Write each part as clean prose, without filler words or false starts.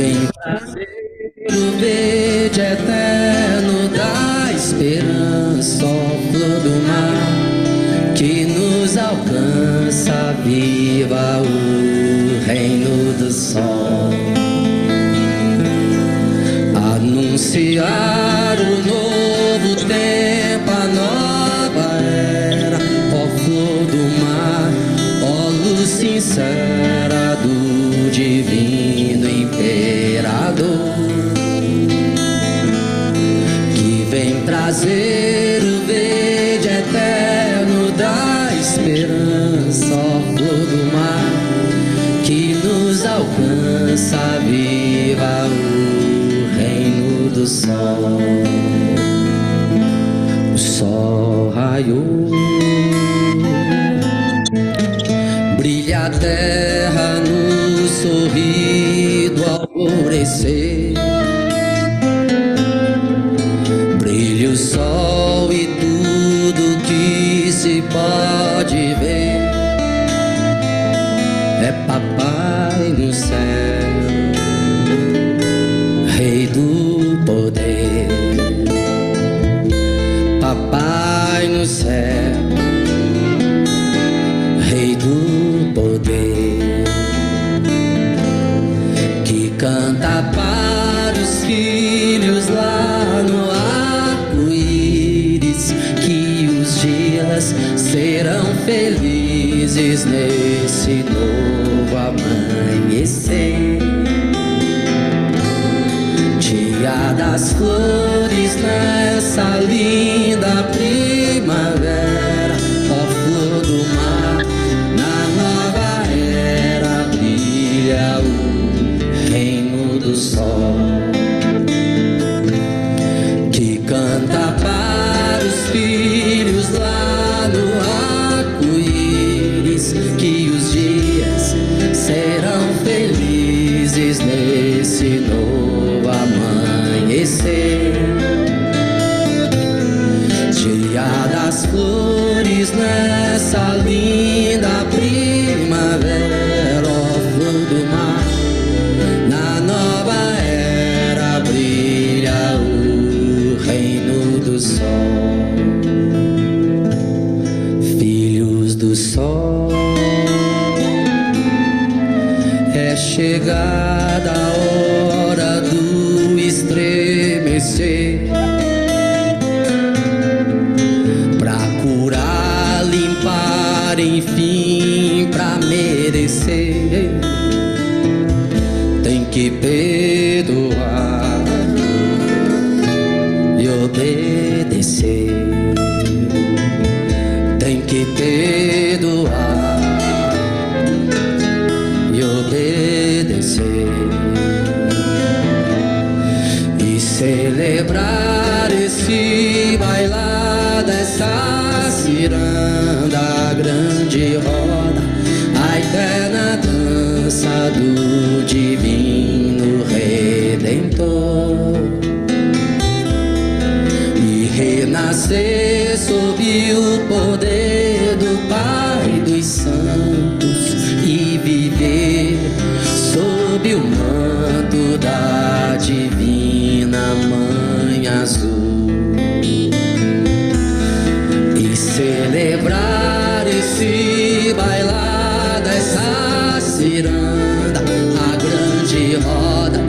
Vem trazer o verde eterno da esperança, ó flor do mar, que nos alcança, viva o reino do sol. Anunciar o novo tempo, a nova era, ó flor do mar, ó luz sincera do divino imperador, que vem trazer o verde eterno da esperança, ó flor do mar, que nos alcança, viva o reino do sol. O sol raiou, brilha a terra no sorrido alvorecer, brilha o sol e tudo que se pode ver é papai no céu, rei do poder. Papai no céu, rei do poder, que canta para os filhos lá no arco-íris, que os dias serão felizes nesse novo amanhecer. Dia das flores nessa linda primavera, ó flor do mar, na nova era brilha o reino do sol, que canta para os filhos lá no arco-íris, que os dias serão felizes nesse novo amanhecer. Dia das flores nessa linda primavera, ó flor do mar, na nova era brilha o reino do sol. Filhos do sol, é chegada a hora do estremecer, pra curar, limpar, enfim, pra merecer, tem que perdoar e obedecer, tem que perdoar e obedecer, e celebrar esse bailado, essa ciranda, a grande roda, a eterna dança do divino Redentor, e renascer sob o poder do Pai dos Santos, e viver sob o manto da divina Mãe Azul, e celebrar esse bailado, essa ciranda, a grande roda,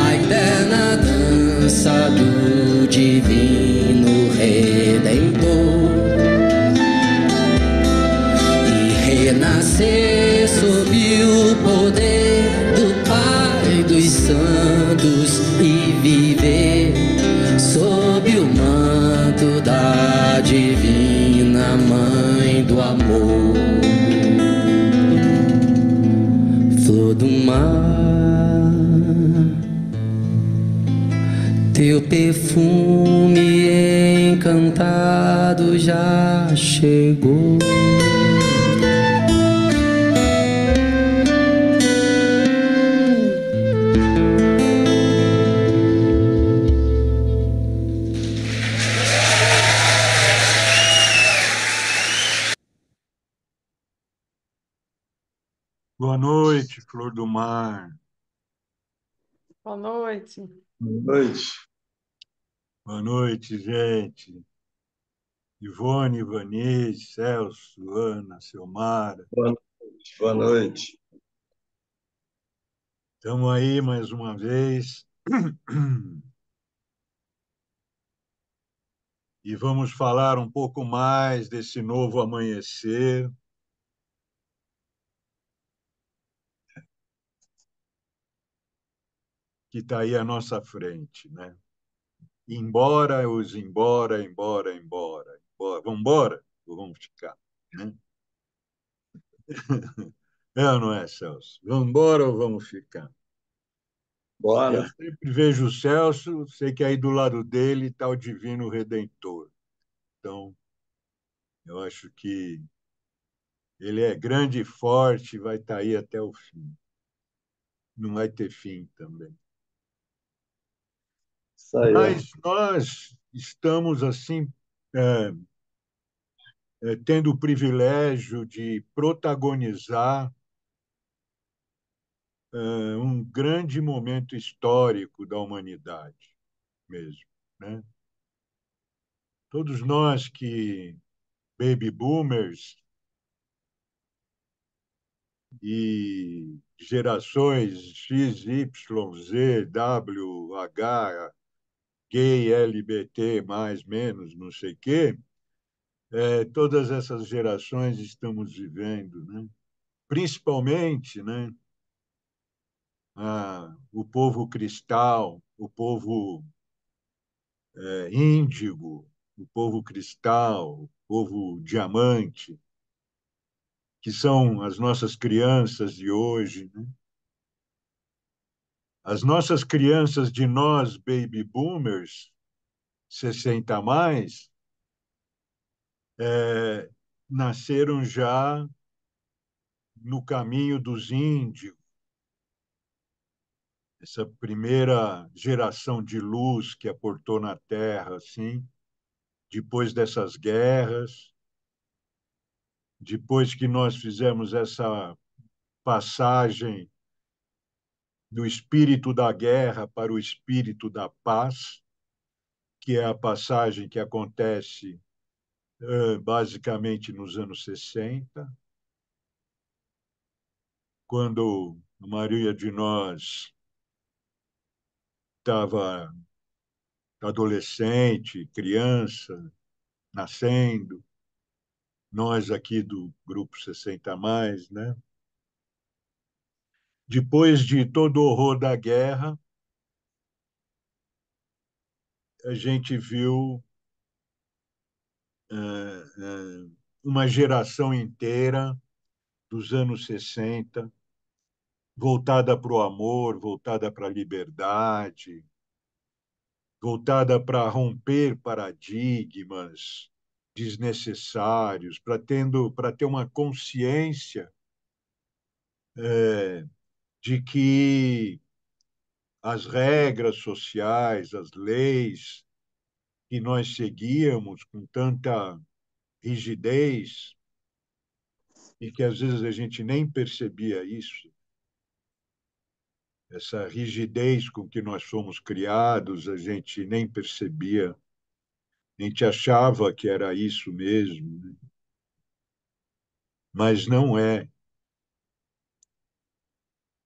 a eterna dança do divino Redentor, e renascer sob o poder do Pai dos Santos, e viver sob o manto da divina Mãe do Amor. Flor do mar, teu perfume encantado já chegou, Boa noite, Flor do Mar. Boa noite. Boa noite. Boa noite, gente. Ivone, Ivanise, Celso, Ana, Selmara. Boa noite. Boa noite. Estamos aí mais uma vez e vamos falar um pouco mais desse novo amanhecer que está aí à nossa frente, né? Embora, embora. Vamos embora ou vamos ficar, né? É ou não é, Celso? Vamos embora ou vamos ficar? Eu Bora. sempre vejo o Celso, sei que aí do lado dele está o Divino Redentor. Então, eu acho que ele é grande e forte, vai estar aí até o fim. Não vai ter fim também. Isso aí, ó. Mas nós estamos, assim, é, tendo o privilégio de protagonizar um grande momento histórico da humanidade mesmo, né? Todos nós que baby boomers e gerações X, Y, Z, W, H, gay, LGBT, mais, menos, não sei o quê, todas essas gerações estamos vivendo, né? Principalmente, né, o povo cristal, o povo índigo, o povo cristal, o povo diamante, que são as nossas crianças de hoje, né? As nossas crianças de nós, baby boomers, 60 a mais, nasceram já no caminho dos índios, essa primeira geração de luz que aportou na Terra, assim, depois dessas guerras, depois que nós fizemos essa passagem do espírito da guerra para o espírito da paz, que é a passagem que acontece basicamente nos anos 60, quando a maioria de nós estava adolescente, criança, nascendo, nós aqui do Grupo 60 Mais, né? Depois de todo o horror da guerra, a gente viu uma geração inteira dos anos 60 voltada para o amor, voltada para a liberdade, voltada para romper paradigmas desnecessários, para ter uma consciência de que as regras sociais, as leis que nós seguíamos com tanta rigidez e que às vezes a gente nem percebia isso, essa rigidez com que nós fomos criados, a gente nem percebia, a gente achava que era isso mesmo, né? Mas não é,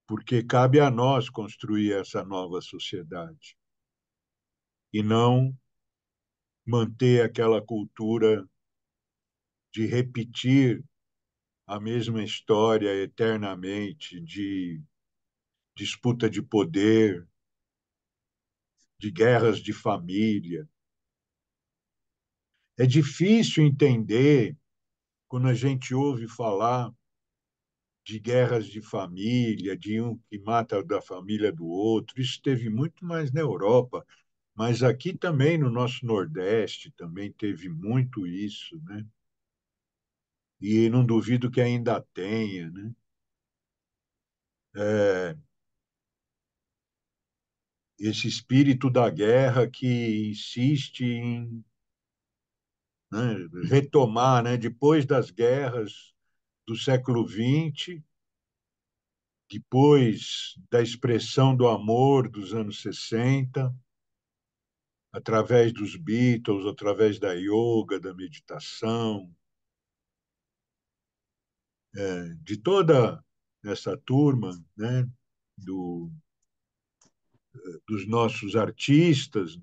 porque cabe a nós construir essa nova sociedade e não manter aquela cultura de repetir a mesma história eternamente, de disputa de poder, de guerras de família. É difícil entender quando a gente ouve falar de guerras de família, de um que mata da família do outro. Isso teve muito mais na Europa, mas aqui também no nosso Nordeste também teve muito isso, né? E não duvido que ainda tenha, né? É, esse espírito da guerra que insiste em, né, retomar, né, depois das guerras do século XX, depois da expressão do amor dos anos 60, através dos Beatles, através da yoga, da meditação, de toda essa turma, né, do, dos nossos artistas,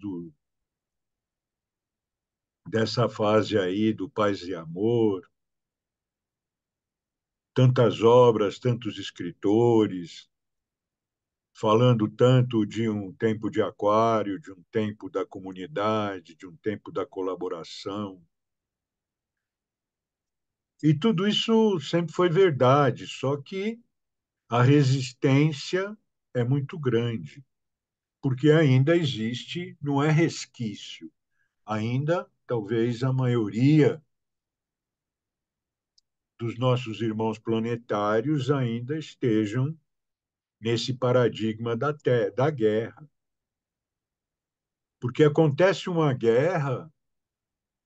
dessa fase aí do Paz e Amor, tantas obras, tantos escritores, falando tanto de um tempo de aquário, de um tempo da comunidade, de um tempo da colaboração. E tudo isso sempre foi verdade, só que a resistência é muito grande, porque ainda existe, não é resquício, ainda talvez a maioria dos nossos irmãos planetários ainda estejam nesse paradigma da guerra. Porque acontece uma guerra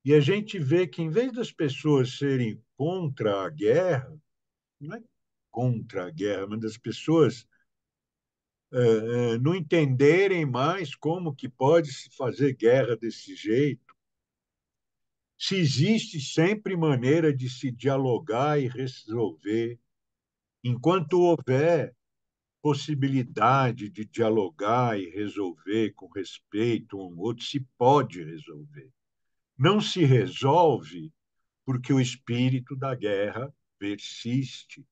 e a gente vê que, em vez das pessoas serem contra a guerra, não é contra a guerra, mas das pessoas não entenderem mais como que pode se fazer guerra desse jeito, se existe sempre maneira de se dialogar e resolver, enquanto houver possibilidade de dialogar e resolver com respeito um ao outro, se pode resolver. Não se resolve porque o espírito da guerra persiste.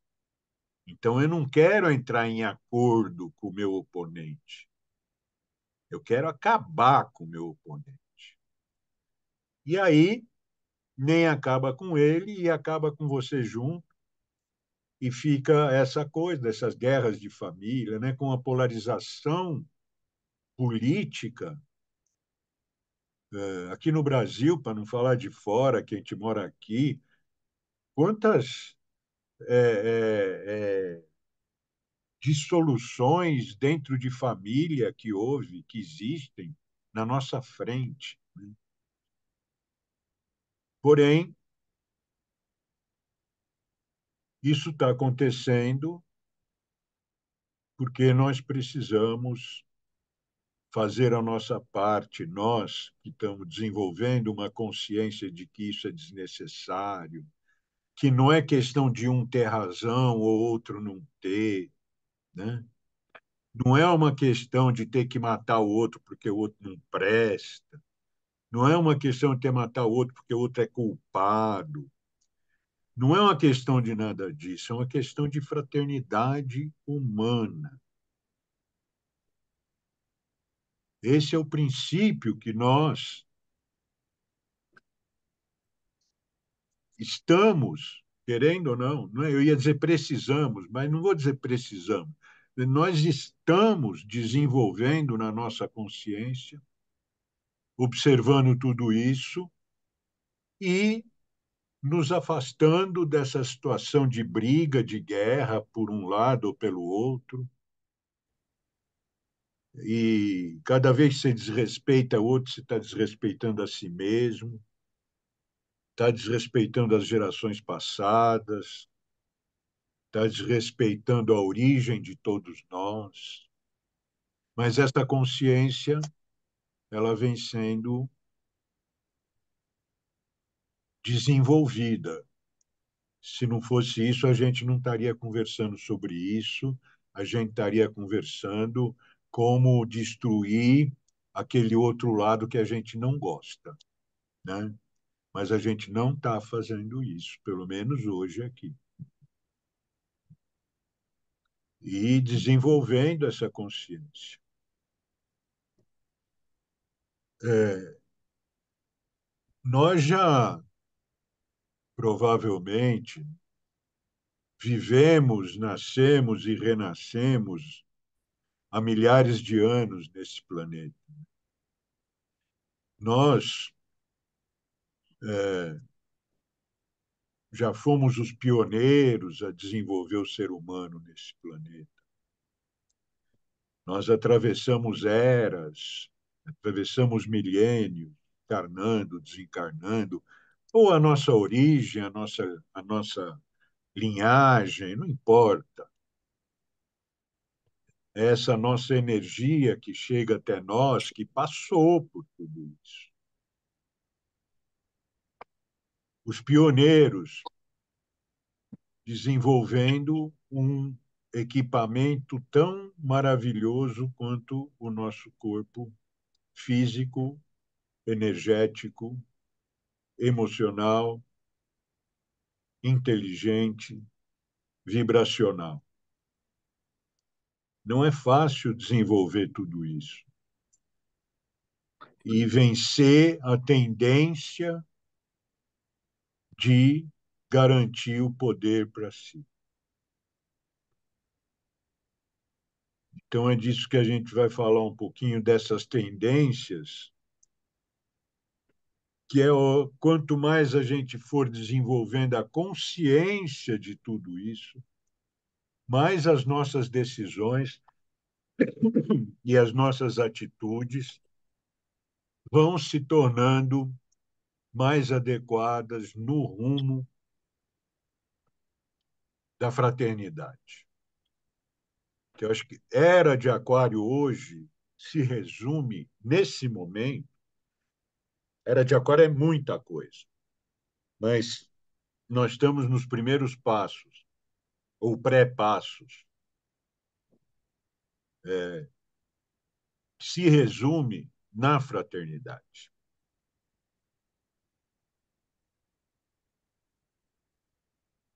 Então, eu não quero entrar em acordo com o meu oponente. Eu quero acabar com o meu oponente. E aí, nem acaba com ele e acaba com você junto. E fica essa coisa dessas guerras de família, né, com a polarização política. Aqui no Brasil, para não falar de fora, que a gente mora aqui, quantas é, dissoluções dentro de família que houve, que existem na nossa frente. Né? Porém, isso está acontecendo porque nós precisamos fazer a nossa parte, nós que estamos desenvolvendo uma consciência de que isso é desnecessário, que não é questão de um ter razão ou outro não ter, né? Não é uma questão de ter que matar o outro porque o outro não presta. Não é uma questão de ter que matar o outro porque o outro é culpado. Não é uma questão de nada disso. É uma questão de fraternidade humana. Esse é o princípio que nós estamos, querendo ou não, não é? Eu ia dizer precisamos, mas não vou dizer precisamos. Nós estamos desenvolvendo na nossa consciência, observando tudo isso e nos afastando dessa situação de briga, de guerra, por um lado ou pelo outro. E cada vez que você desrespeita o outro, você está desrespeitando a si mesmo, está desrespeitando as gerações passadas, está desrespeitando a origem de todos nós. Mas essa consciência, ela vem sendo desenvolvida. Se não fosse isso, a gente não estaria conversando sobre isso, a gente estaria conversando como destruir aquele outro lado que a gente não gosta, né? Mas a gente não está fazendo isso, pelo menos hoje aqui. E desenvolvendo essa consciência. É, nós já provavelmente vivemos, nascemos e renascemos há milhares de anos nesse planeta. Nós já fomos os pioneiros a desenvolver o ser humano nesse planeta. Nós atravessamos eras, atravessamos milênios, encarnando, desencarnando, ou a nossa origem, a nossa linhagem, não importa. é essa nossa energia que chega até nós, que passou por tudo isso. Os pioneiros desenvolvendo um equipamento tão maravilhoso quanto o nosso corpo físico, energético, emocional, inteligente, vibracional. Não é fácil desenvolver tudo isso e vencer a tendência de garantir o poder para si. Então, é disso que a gente vai falar um pouquinho, dessas tendências, que é quanto mais a gente for desenvolvendo a consciência de tudo isso, mais as nossas decisões e as nossas atitudes vão se tornando mais adequadas no rumo da fraternidade. Que eu acho que era de Aquário hoje se resume nesse momento. Era de Aquário é muita coisa, mas nós estamos nos primeiros passos ou pré-passos. Se resume na fraternidade.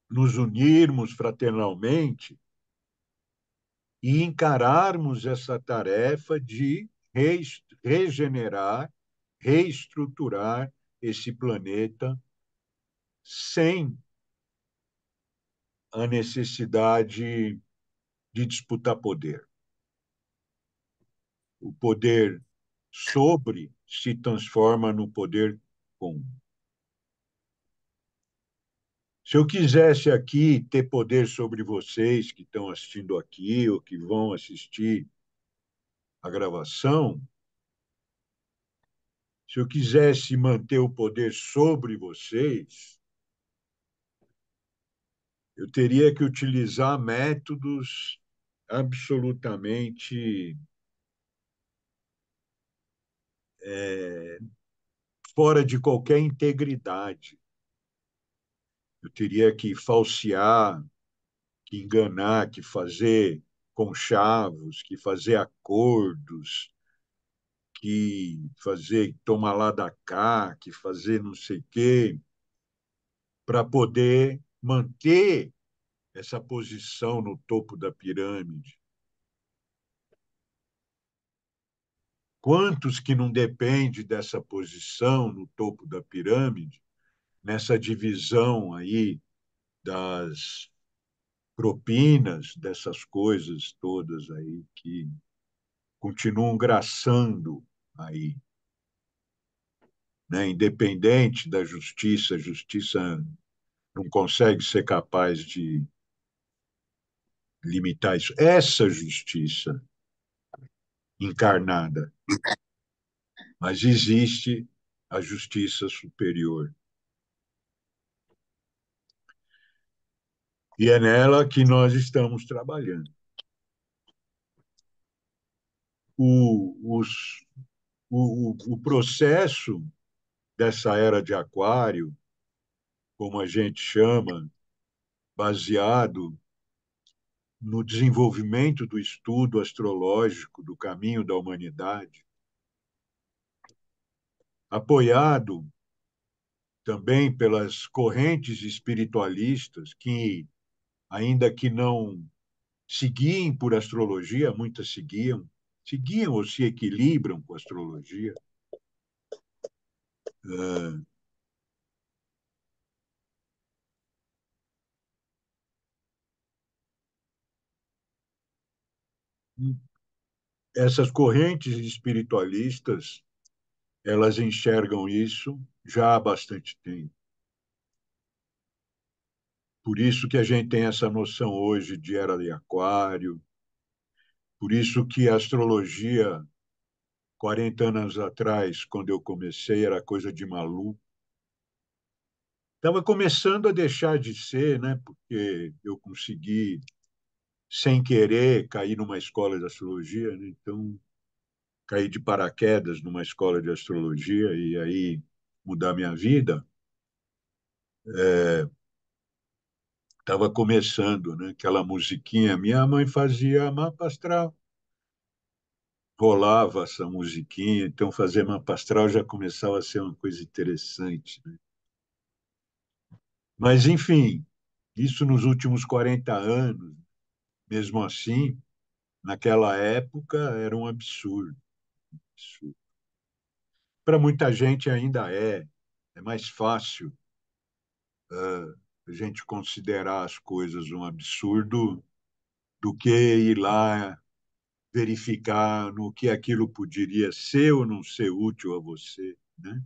Nos unirmos fraternalmente e encararmos essa tarefa de regenerar, reestruturar esse planeta sem a necessidade de disputar poder. O poder sobre se transforma no poder com. Se eu quisesse aqui ter poder sobre vocês que estão assistindo aqui ou que vão assistir a gravação, se eu quisesse manter o poder sobre vocês, eu teria que utilizar métodos absolutamente fora de qualquer integridade. Eu teria que falsear, que enganar, que fazer conchavos, que fazer acordos, que fazer tomar lá da cá, que fazer não sei o quê, para poder manter essa posição no topo da pirâmide. Quantos que não dependem dessa posição no topo da pirâmide, nessa divisão aí das propinas, dessas coisas todas aí que continuam graçando aí, né? Independente da justiça, a justiça não consegue ser capaz de limitar isso. Essa justiça encarnada, mas existe a justiça superior. E é nela que nós estamos trabalhando. Os, o processo dessa era de Aquário, como a gente chama, baseado no desenvolvimento do estudo astrológico do caminho da humanidade, apoiado também pelas correntes espiritualistas que, ainda que não seguiem por astrologia, muitas seguiam ou se equilibram com a astrologia. Essas correntes espiritualistas, elas enxergam isso já há bastante tempo. Por isso que a gente tem essa noção hoje de era de Aquário, por isso que a astrologia, 40 anos atrás, quando eu comecei, era coisa de maluco. Estava começando a deixar de ser, né? Porque eu consegui sem querer, caí numa escola de astrologia, né? Então, caí de paraquedas numa escola de astrologia e aí mudar minha vida. Estava começando, né? Aquela musiquinha. Minha mãe fazia mapa astral, rolava essa musiquinha, então fazer mapa astral já começava a ser uma coisa interessante, né? Mas, enfim, isso nos últimos 40 anos, mesmo assim, naquela época era um absurdo. Absurdo. Para muita gente ainda é mais fácil a gente considerar as coisas um absurdo do que ir lá verificar no que aquilo poderia ser ou não ser útil a você, né?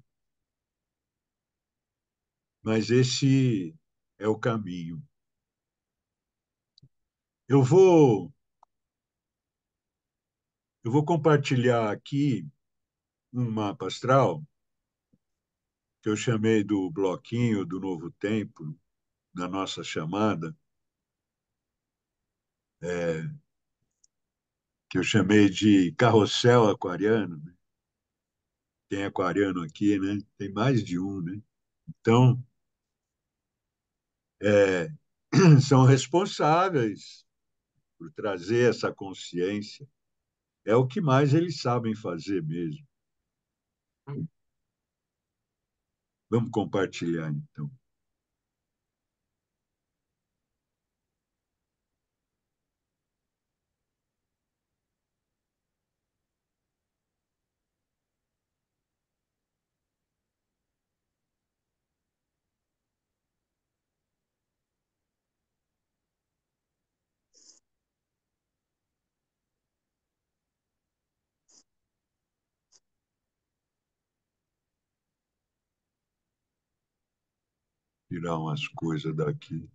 Mas esse é o caminho. Eu vou, eu vou compartilhar aqui um mapa astral que eu chamei do bloquinho do Novo Tempo, na nossa chamada, que eu chamei de carrossel aquariano, né? Tem aquariano aqui, né? Tem mais de um, né? Então, é, são responsáveis por trazer essa consciência. É o que mais eles sabem fazer mesmo. Vamos compartilhar, então. Tirar umas coisas daqui.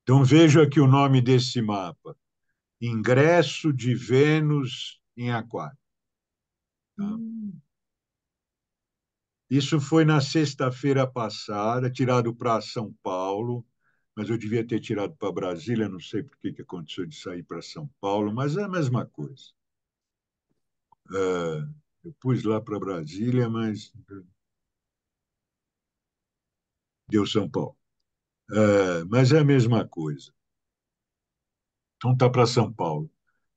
Então, veja aqui o nome desse mapa: Ingresso de Vênus em Aquário. Tá? Isso foi na sexta-feira passada, tirado para São Paulo, mas eu devia ter tirado para Brasília, não sei por que aconteceu de sair para São Paulo, mas é a mesma coisa. Eu pus lá para Brasília, mas deu São Paulo. Mas é a mesma coisa. Então tá para São Paulo,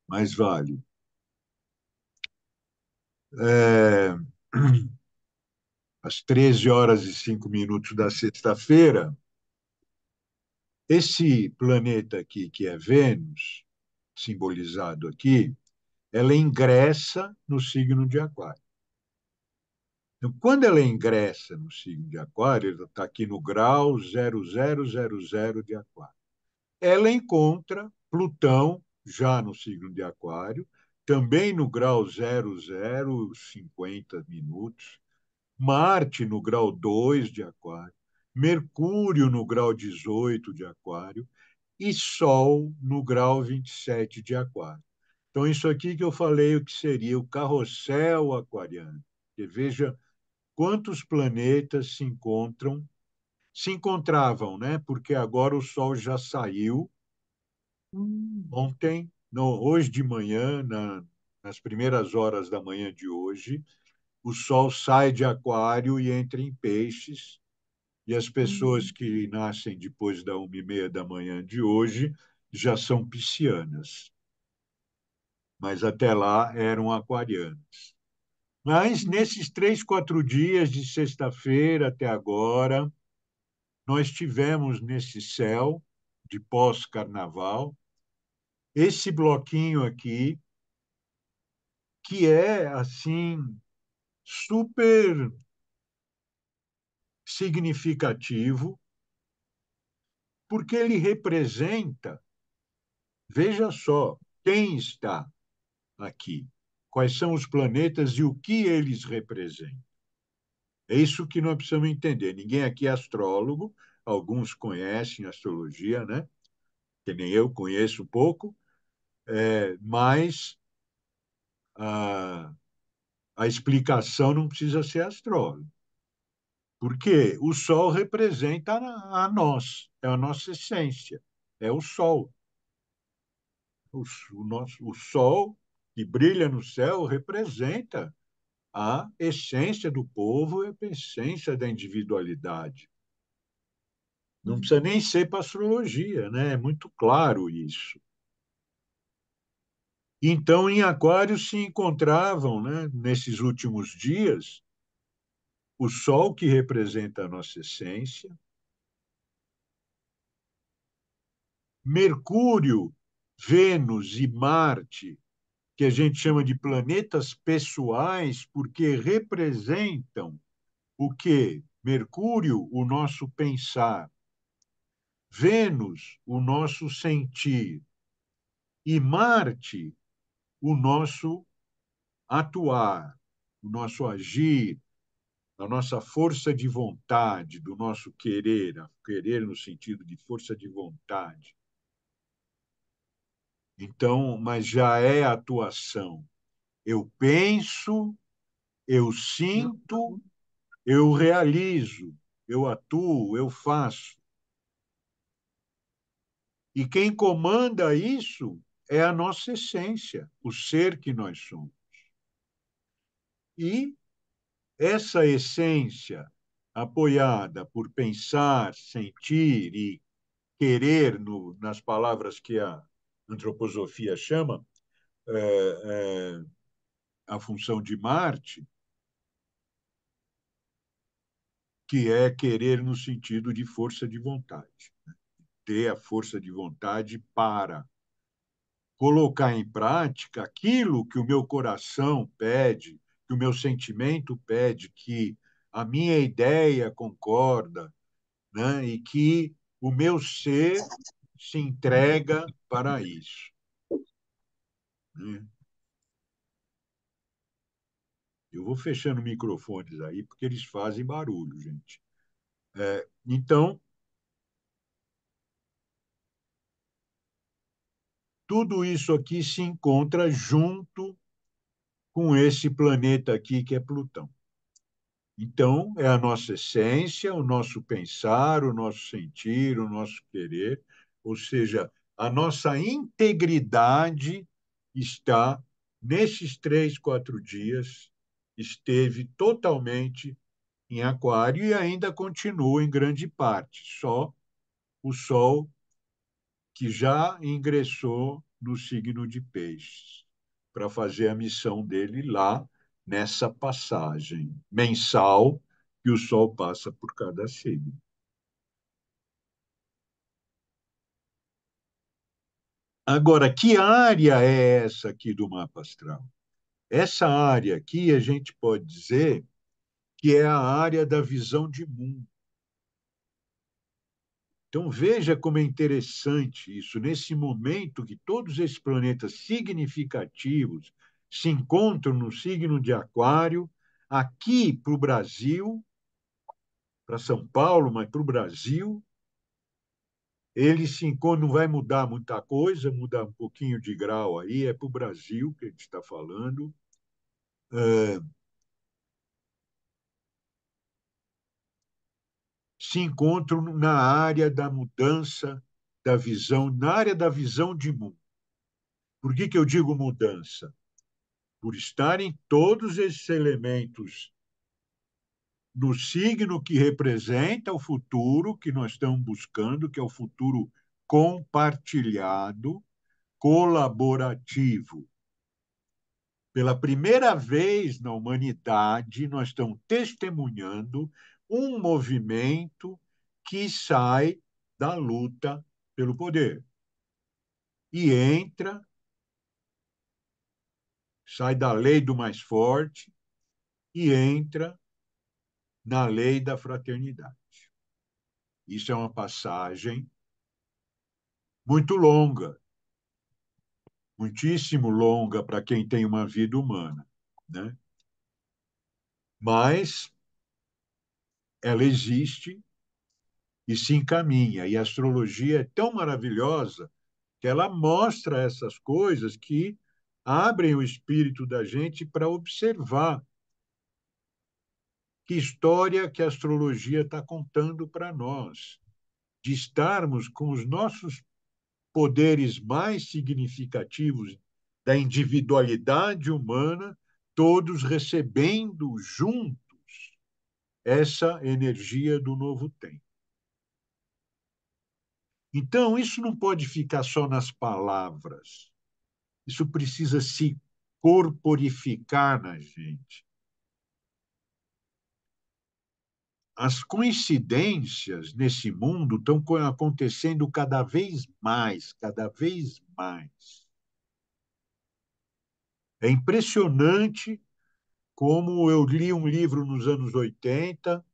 mas vale. É, às 13 horas e 5 minutos da sexta-feira, esse planeta aqui, que é Vênus, simbolizado aqui, ela ingressa no signo de Aquário. Então, quando ela ingressa no signo de Aquário, ela está aqui no grau 0000 de Aquário. Ela encontra Plutão, já no signo de Aquário, também no grau 0050 minutos, Marte no grau 2 de Aquário, Mercúrio no grau 18 de Aquário e Sol no grau 27 de Aquário. Então, isso aqui que eu falei, o que seria o carrossel aquariano. Porque veja quantos planetas se encontravam, né? Porque agora o Sol já saiu ontem, não, hoje de manhã, nas primeiras horas da manhã de hoje, o Sol sai de Aquário e entra em Peixes, e as pessoas que nascem depois da 1h30 da manhã de hoje já são piscianas, mas até lá eram aquarianas. Mas nesses 3, 4 dias, de sexta-feira até agora, nós tivemos nesse céu de pós-carnaval esse bloquinho aqui, que é assim super significativo, porque ele representa, veja só, quem está aqui, quais são os planetas e o que eles representam. É isso que nós precisamos entender. Ninguém aqui é astrólogo, alguns conhecem astrologia, né? Que nem eu conheço um pouco, mas A explicação não precisa ser astrólogo. Porque o Sol representa a nós, é a nossa essência, é o Sol. O Sol que brilha no céu representa a essência do povo e a essência da individualidade. Não precisa nem ser para astrologia, né? É muito claro isso. Então, em Aquário se encontravam, né, nesses últimos dias, o Sol, que representa a nossa essência, Mercúrio, Vênus e Marte, que a gente chama de planetas pessoais, porque representam o quê? Mercúrio, o nosso pensar, Vênus, o nosso sentir, e Marte, o nosso atuar, o nosso agir, a nossa força de vontade, do nosso querer, querer no sentido de força de vontade. Então, mas já é atuação. Eu penso, eu sinto, eu realizo, eu atuo, eu faço. E quem comanda isso é a nossa essência, o ser que nós somos. E essa essência, apoiada por pensar, sentir e querer, nas palavras que a antroposofia chama, é, a função de Marte, que é querer no sentido de força de vontade, ter a força de vontade para colocar em prática aquilo que o meu coração pede, que o meu sentimento pede, que a minha ideia concorda, né? E que o meu ser se entrega para isso, né? Eu vou fechando microfones aí, porque eles fazem barulho, gente. Então, tudo isso aqui se encontra junto com esse planeta aqui, que é Plutão. Então, é a nossa essência, o nosso pensar, o nosso sentir, o nosso querer, ou seja, a nossa integridade está, nesses 3, 4 dias, esteve totalmente em Aquário e ainda continua em grande parte. Só o Sol, que já ingressou no signo de Peixes, para fazer a missão dele lá nessa passagem mensal que o Sol passa por cada signo. Agora, que área é essa aqui do mapa astral? Essa área aqui a gente pode dizer que é a área da visão de mundo. Então, veja como é interessante isso, nesse momento que todos esses planetas significativos se encontram no signo de Aquário, aqui para o Brasil, para São Paulo, mas para o Brasil, ele se encontra, não vai mudar muita coisa, muda um pouquinho de grau aí, é para o Brasil que a gente está falando. Se encontram na área da mudança da visão, na área da visão de mundo. Por que eu digo mudança? Por estarem todos esses elementos no signo que representa o futuro que nós estamos buscando, que é o futuro compartilhado, colaborativo. Pela primeira vez na humanidade, nós estamos testemunhando um movimento que sai da luta pelo poder e entra, sai da lei do mais forte e entra na lei da fraternidade. Isso é uma passagem muito longa, muitíssimo longa para quem tem uma vida humana, né? Mas ela existe e se encaminha. E a astrologia é tão maravilhosa que ela mostra essas coisas que abrem o espírito da gente para observar que história que a astrologia está contando para nós, de estarmos com os nossos poderes mais significativos da individualidade humana, todos recebendo juntos essa energia do novo tempo. Então, isso não pode ficar só nas palavras. Isso precisa se corporificar na gente. As coincidências nesse mundo estão acontecendo cada vez mais, cada vez mais. É impressionante como eu li um livro nos anos 80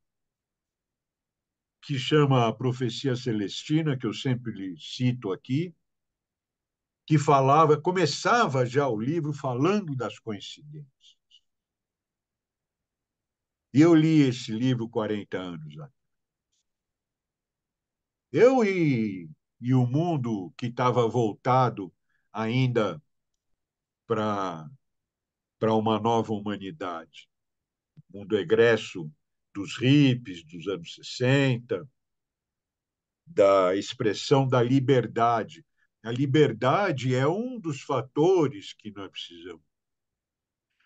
que chama A Profecia Celestina, que eu sempre cito aqui, que começava já o livro falando das coincidências. E eu li esse livro 40 anos atrás. Eu e o mundo que estava voltado ainda para uma nova humanidade, mundo egresso dos hippies dos anos 60, da expressão da liberdade. A liberdade é um dos fatores que nós precisamos.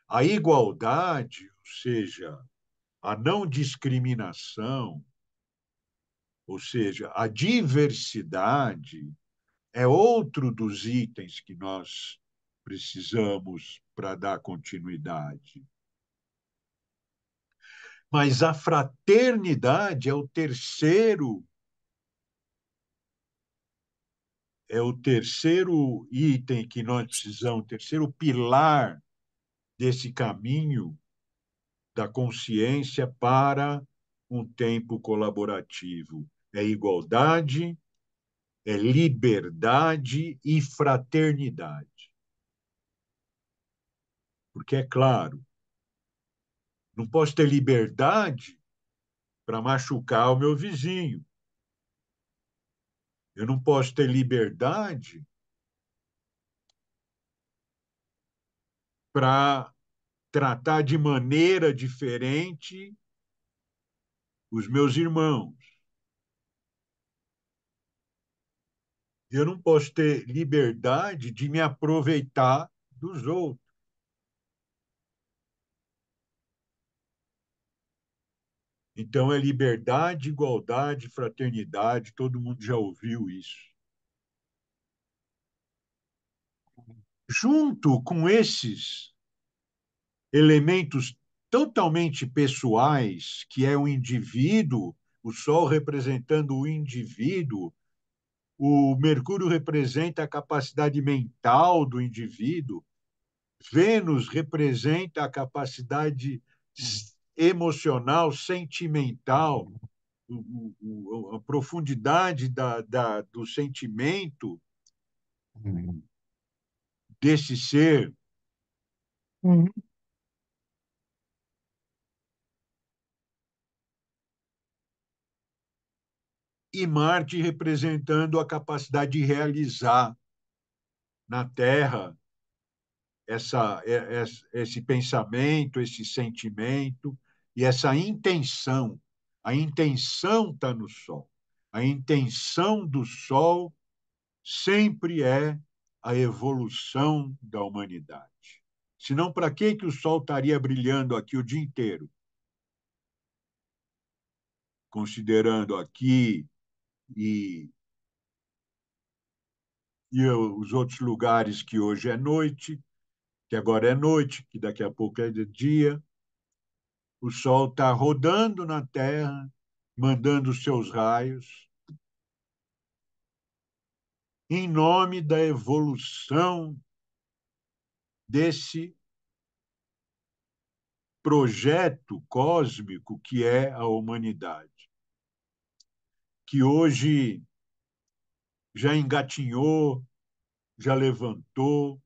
A igualdade, ou seja, a não discriminação, ou seja, a diversidade, é outro dos itens que nós precisamos para dar continuidade. Mas a fraternidade é o terceiro item que nós precisamos, o terceiro pilar desse caminho da consciência para um tempo colaborativo. É igualdade, é liberdade e fraternidade. Porque, é claro, não posso ter liberdade para machucar o meu vizinho. Eu não posso ter liberdade para tratar de maneira diferente os meus irmãos. Eu não posso ter liberdade de me aproveitar dos outros. Então, é liberdade, igualdade, fraternidade, todo mundo já ouviu isso. Junto com esses elementos totalmente pessoais, que é o indivíduo, o Sol representando o indivíduo, o Mercúrio representa a capacidade mental do indivíduo, Vênus representa a capacidade emocional, sentimental, a profundidade do sentimento desse ser. E Marte representando a capacidade de realizar na Terra esse pensamento, esse sentimento e essa intenção. A intenção está no Sol. A intenção do Sol sempre é a evolução da humanidade. Senão, para que o Sol estaria brilhando aqui o dia inteiro? Considerando aqui e, e os outros lugares que hoje é noite, que agora é noite, que daqui a pouco é de dia. O Sol está rodando na Terra, mandando seus raios, em nome da evolução desse projeto cósmico que é a humanidade, que hoje já engatinhou, já levantou,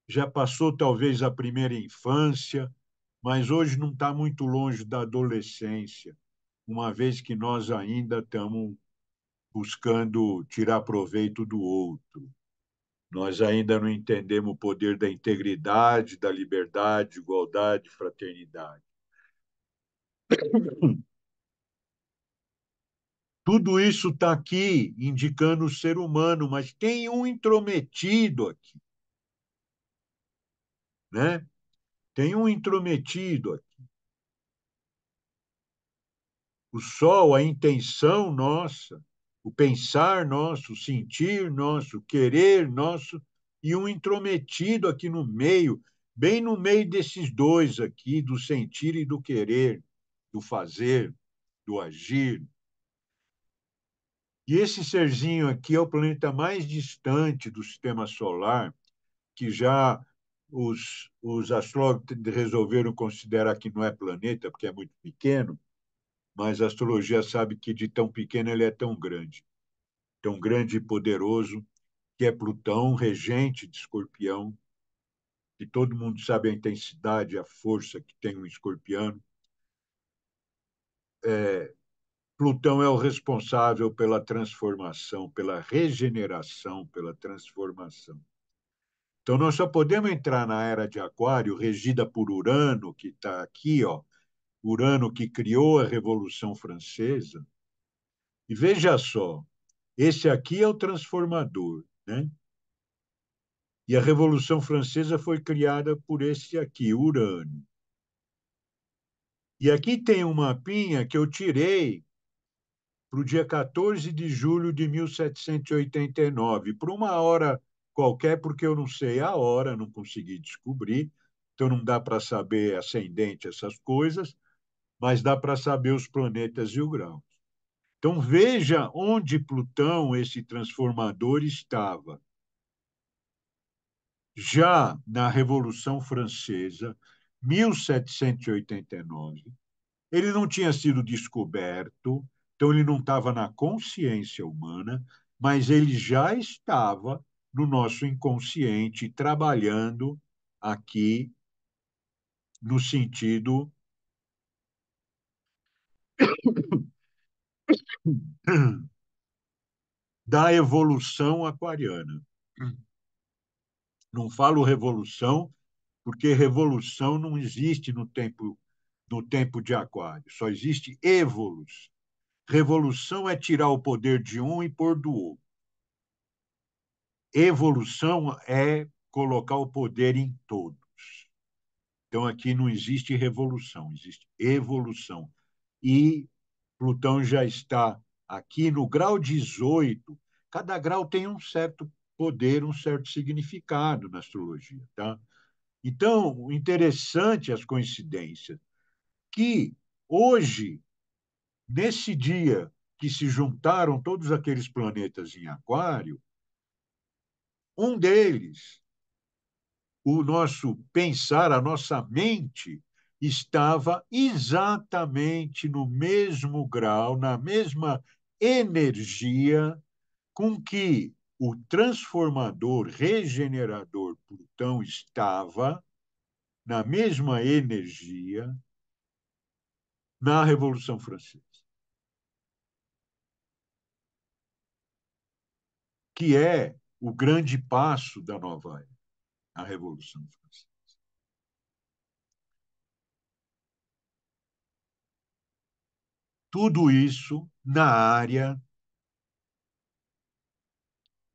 já passou talvez a primeira infância, mas hoje não está muito longe da adolescência, uma vez que nós ainda estamos buscando tirar proveito do outro. Nós ainda não entendemos o poder da integridade, da liberdade, igualdade, fraternidade. Tudo isso está aqui indicando o ser humano, mas tem um intrometido aqui, né? Tem um intrometido aqui. O sol, a intenção nossa, o pensar nosso, o sentir nosso, o querer nosso, e um intrometido aqui no meio, bem no meio desses dois aqui, do sentir e do querer, do fazer, do agir. E esse serzinho aqui é o planeta mais distante do sistema solar, que já os astrólogos resolveram considerar que não é planeta, porque é muito pequeno, mas a astrologia sabe que de tão pequeno ele é tão grande e poderoso, que é Plutão, regente de Escorpião, que todo mundo sabe a intensidade, a força que tem um escorpiano. Plutão é o responsável pela transformação, pela regeneração, pela transformação. Então, nós só podemos entrar na era de Aquário, regida por Urano, que está aqui, ó, Urano que criou a Revolução Francesa. E veja só, esse aqui é o transformador, né? E a Revolução Francesa foi criada por esse aqui, Urano. E aqui tem um mapinha que eu tirei para o dia 14 de julho de 1789, por uma hora qualquer, porque eu não sei a hora, não consegui descobrir, então não dá para saber ascendente, essas coisas, mas dá para saber os planetas e o grau. Então veja onde Plutão, esse transformador, estava. Já na Revolução Francesa, 1789, ele não tinha sido descoberto, então ele não estava na consciência humana, mas ele já estava no nosso inconsciente, trabalhando aqui no sentido da evolução aquariana. Não falo revolução, porque revolução não existe no tempo de Aquário, só existe evolução. Revolução é tirar o poder de um e pôr do outro. Evolução é colocar o poder em todos. Então, aqui não existe revolução, existe evolução. E Plutão já está aqui no grau 18. Cada grau tem um certo poder, um certo significado na astrologia. Tá? Então, interessante as coincidências, que hoje, nesse dia que se juntaram todos aqueles planetas em Aquário, um deles, o nosso pensar, a nossa mente, estava exatamente no mesmo grau, na mesma energia com que o transformador regenerador Plutão estava, na mesma energia, na Revolução Francesa, que é o grande passo da nova era, a Revolução Francesa. Tudo isso na área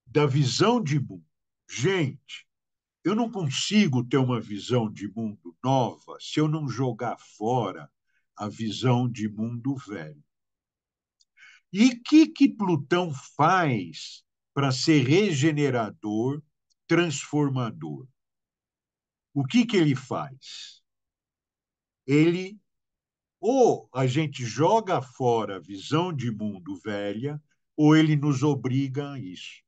da visão de mundo. Gente, eu não consigo ter uma visão de mundo nova se eu não jogar fora a visão de mundo velho. E o que Plutão faz para ser regenerador, transformador? O que ele faz? Ele, ou a gente joga fora a visão de mundo velha, ou ele nos obriga a isso.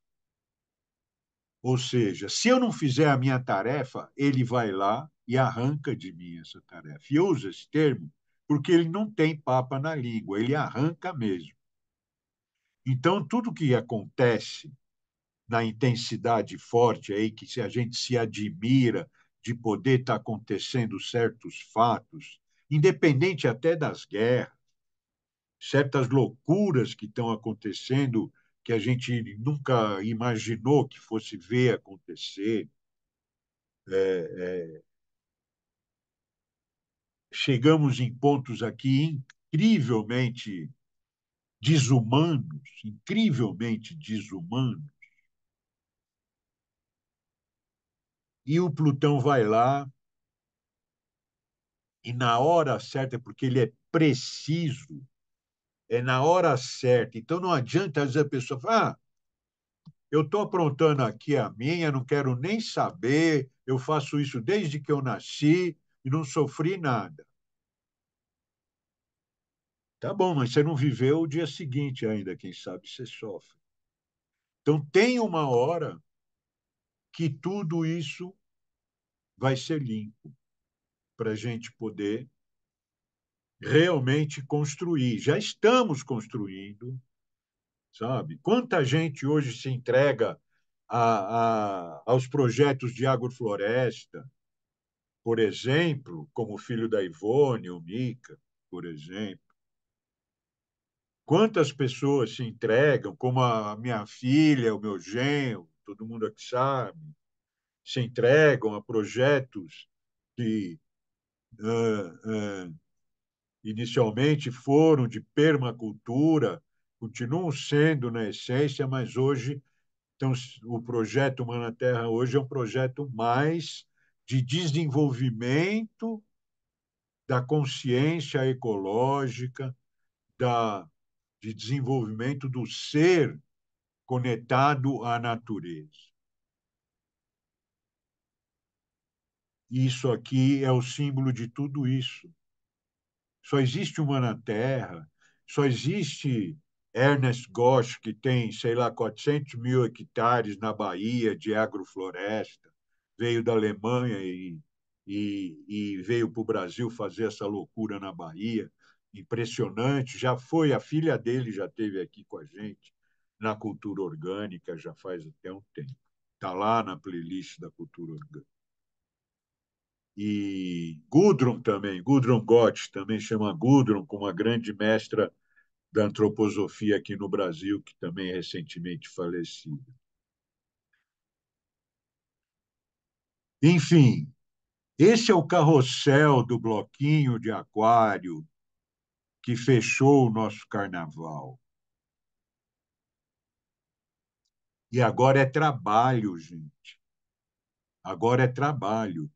Ou seja, se eu não fizer a minha tarefa, ele vai lá e arranca de mim essa tarefa. E eu uso esse termo porque ele não tem papa na língua, ele arranca mesmo. Então, tudo que acontece na intensidade forte aí, que se a gente se admira de poder estar acontecendo certos fatos, independente até das guerras, certas loucuras que estão acontecendo que a gente nunca imaginou que fosse ver acontecer. Chegamos em pontos aqui incrivelmente desumanos, e o Plutão vai lá e na hora certa, porque ele é preciso, é na hora certa. Então não adianta às vezes a pessoa falar, eu estou aprontando aqui a minha, não quero nem saber, eu faço isso desde que eu nasci e não sofri nada. Tá bom, mas você não viveu o dia seguinte ainda, quem sabe você sofre. Então tem uma hora que tudo isso vai ser limpo para a gente poder realmente construir. Já estamos construindo, sabe? Quanta gente hoje se entrega aos projetos de agrofloresta, por exemplo, como o filho da Ivone, o Mica, por exemplo. Quantas pessoas se entregam, como a minha filha, o meu genro, todo mundo aqui sabe, se entregam a projetos que inicialmente foram de permacultura, continuam sendo na essência, mas hoje então, o projeto Humana Terra hoje é um projeto mais de desenvolvimento da consciência ecológica, de desenvolvimento do ser conectado à natureza. Isso aqui é o símbolo de tudo isso. Só existe uma na Terra, só existe Ernest Gosch, que tem, sei lá, 400 mil hectares na Bahia de agrofloresta, veio da Alemanha e veio para o Brasil fazer essa loucura na Bahia, impressionante. Já foi, a filha dele já esteve aqui com a gente na cultura orgânica, já faz até um tempo. Está lá na playlist da cultura orgânica. E Gudrun também, Gudrun Gott, também chama Gudrun, como uma grande mestra da antroposofia aqui no Brasil, que também é recentemente falecida. Enfim, esse é o carrossel do bloquinho de Aquário que fechou o nosso carnaval. E agora é trabalho, gente. Agora é trabalho.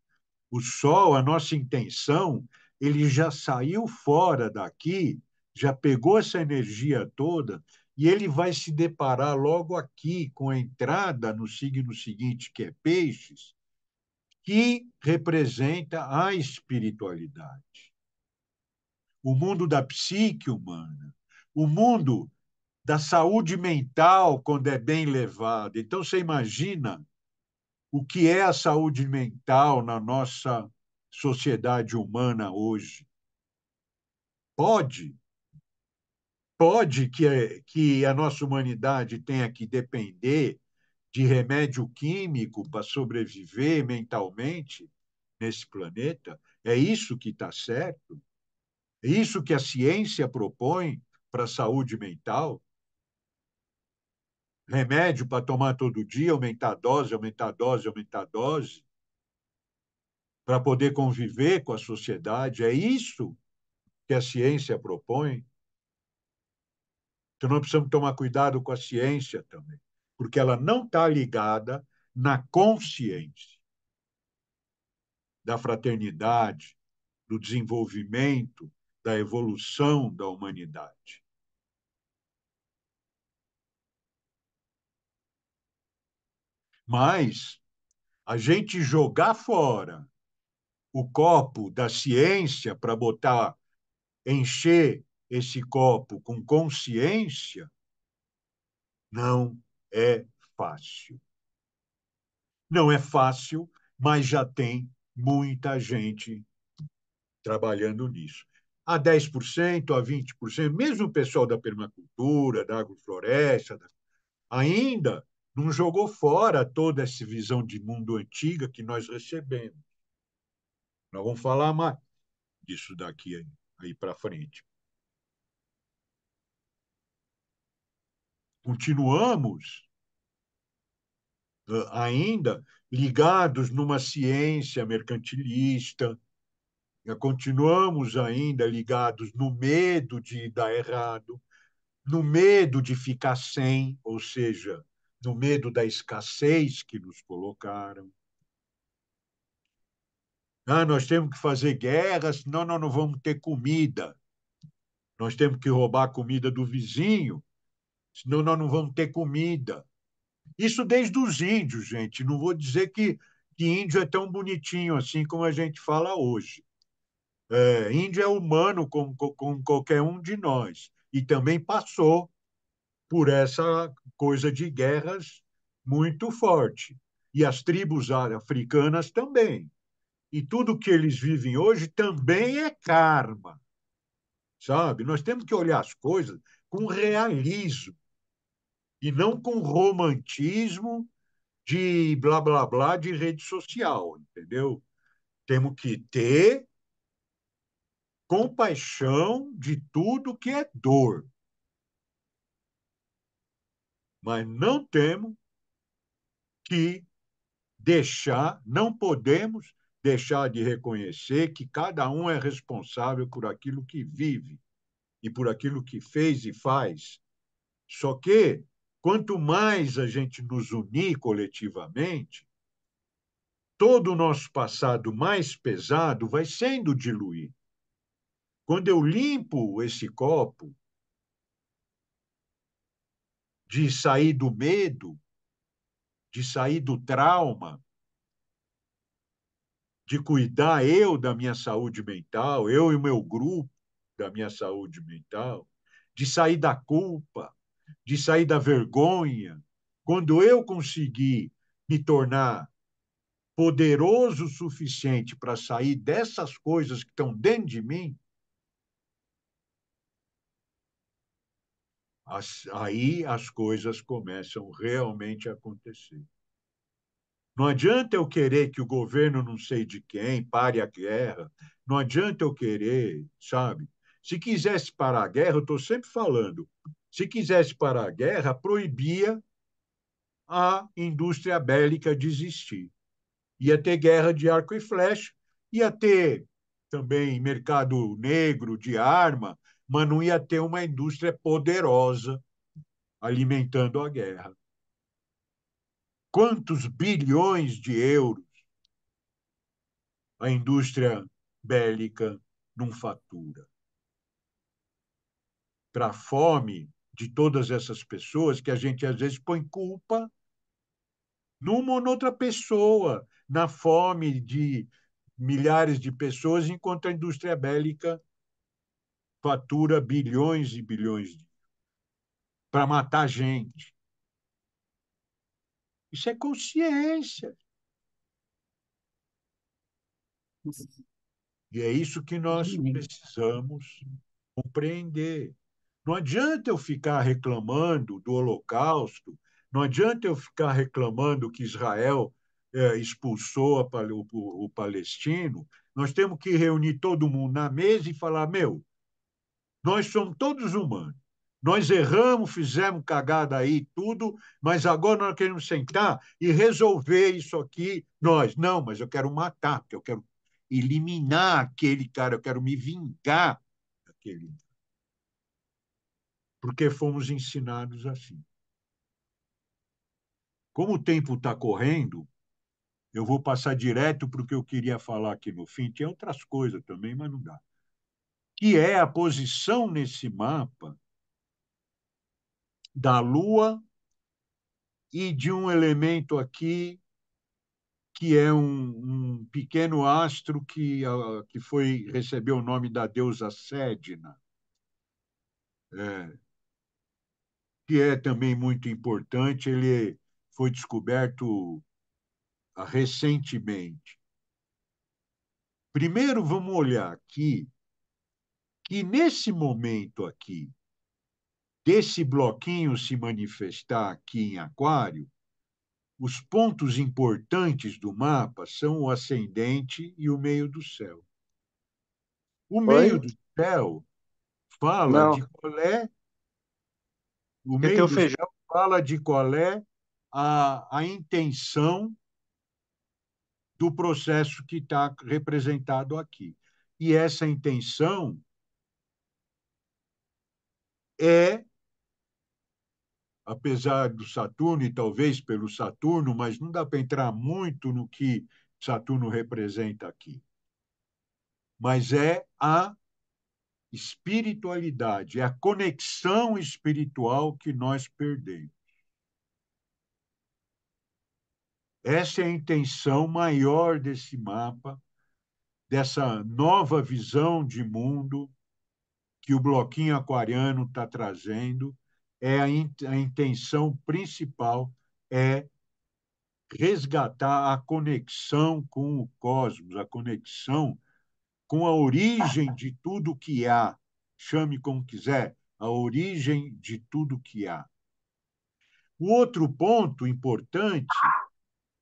O Sol, a nossa intenção, ele já saiu fora daqui, já pegou essa energia toda e ele vai se deparar logo aqui com a entrada no signo seguinte, que é Peixes, que representa a espiritualidade, o mundo da psique humana, o mundo da saúde mental quando é bem levado. Então, você imagina o que é a saúde mental na nossa sociedade humana hoje. Pode, pode que a nossa humanidade tenha que depender de remédio químico para sobreviver mentalmente nesse planeta? É isso que está certo? É isso que a ciência propõe para a saúde mental? Remédio para tomar todo dia, aumentar a dose, aumentar a dose, aumentar a dose, para poder conviver com a sociedade? É isso que a ciência propõe? Então, nós precisamos tomar cuidado com a ciência também, porque ela não está ligada na consciência da fraternidade, do desenvolvimento, da evolução da humanidade. Mas a gente jogar fora o copo da ciência para botar, encher esse copo com consciência, não é fácil. Não é fácil, mas já tem muita gente trabalhando nisso. A 10%, a 20%, mesmo o pessoal da permacultura, da agrofloresta, ainda não jogou fora toda essa visão de mundo antiga que nós recebemos. Nós vamos falar mais disso daqui aí para frente. Continuamos ainda ligados numa ciência mercantilista, continuamos ainda ligados no medo de dar errado, no medo de ficar sem, ou seja, no medo da escassez que nos colocaram. Ah, nós temos que fazer guerra, senão nós não vamos ter comida. Nós temos que roubar a comida do vizinho, senão nós não vamos ter comida. Isso desde os índios, gente. Não vou dizer que índio é tão bonitinho assim como a gente fala hoje. Índio é humano como qualquer um de nós. E também passou por essa coisa de guerras muito forte. E as tribos africanas também. E tudo que eles vivem hoje também é karma, sabe? Nós temos que olhar as coisas com realismo e não com romantismo de blá blá blá de rede social, entendeu? Temos que ter compaixão de tudo que é dor, mas não temos que deixar, não podemos deixar de reconhecer que cada um é responsável por aquilo que vive e por aquilo que fez e faz. Só que, quanto mais a gente nos unir coletivamente, todo o nosso passado mais pesado vai sendo diluído. Quando eu limpo esse copo de sair do medo, de sair do trauma, de cuidar eu da minha saúde mental, eu e o meu grupo da minha saúde mental, de sair da culpa, de sair da vergonha, quando eu conseguir me tornar poderoso o suficiente para sair dessas coisas que estão dentro de mim, aí as coisas começam realmente a acontecer. Não adianta eu querer que o governo não sei de quem pare a guerra, não adianta eu querer, sabe? Se quisesse parar a guerra, eu estou sempre falando, se quisesse parar a guerra, proibia a indústria bélica de existir. Ia ter guerra de arco e flecha, ia ter também mercado negro de arma, mas não ia ter uma indústria poderosa alimentando a guerra. Quantos bilhões de euros a indústria bélica não fatura? Para a fome de todas essas pessoas que a gente às vezes põe culpa numa ou noutra pessoa, na fome de milhares de pessoas, enquanto a indústria bélica fatura bilhões e bilhões para matar gente. Isso é consciência. E é isso que nós precisamos compreender. Não adianta eu ficar reclamando do Holocausto, não adianta eu ficar reclamando que Israel expulsou o palestino. Nós temos que reunir todo mundo na mesa e falar: meu, nós somos todos humanos. Nós erramos, fizemos cagada aí, tudo, mas agora nós queremos sentar e resolver isso aqui. Nós, não, mas eu quero matar, porque eu quero eliminar aquele cara, eu quero me vingar daquele, porque fomos ensinados assim. Como o tempo está correndo, eu vou passar direto para o que eu queria falar aqui no fim. Tem outras coisas também, mas não dá. Que é a posição nesse mapa da Lua e de um elemento aqui que é um pequeno astro que recebeu o nome da deusa Sedna, é, que é também muito importante. Ele foi descoberto recentemente. Primeiro, vamos olhar aqui que nesse momento aqui, desse bloquinho se manifestar aqui em Aquário, os pontos importantes do mapa são o ascendente e o meio do céu. O meio Oi? do céu fala Não, de qual é o porque tem meio o do feijão. fala de qual é a intenção do processo que está representado aqui. E essa intenção é, apesar do Saturno, e talvez pelo Saturno, mas não dá para entrar muito no que Saturno representa aqui, mas é a espiritualidade, é a conexão espiritual que nós perdemos. Essa é a intenção maior desse mapa, dessa nova visão de mundo que o bloquinho aquariano está trazendo. A intenção principal é resgatar a conexão com o cosmos, a conexão com a origem de tudo que há. Chame como quiser, a origem de tudo que há. O outro ponto importante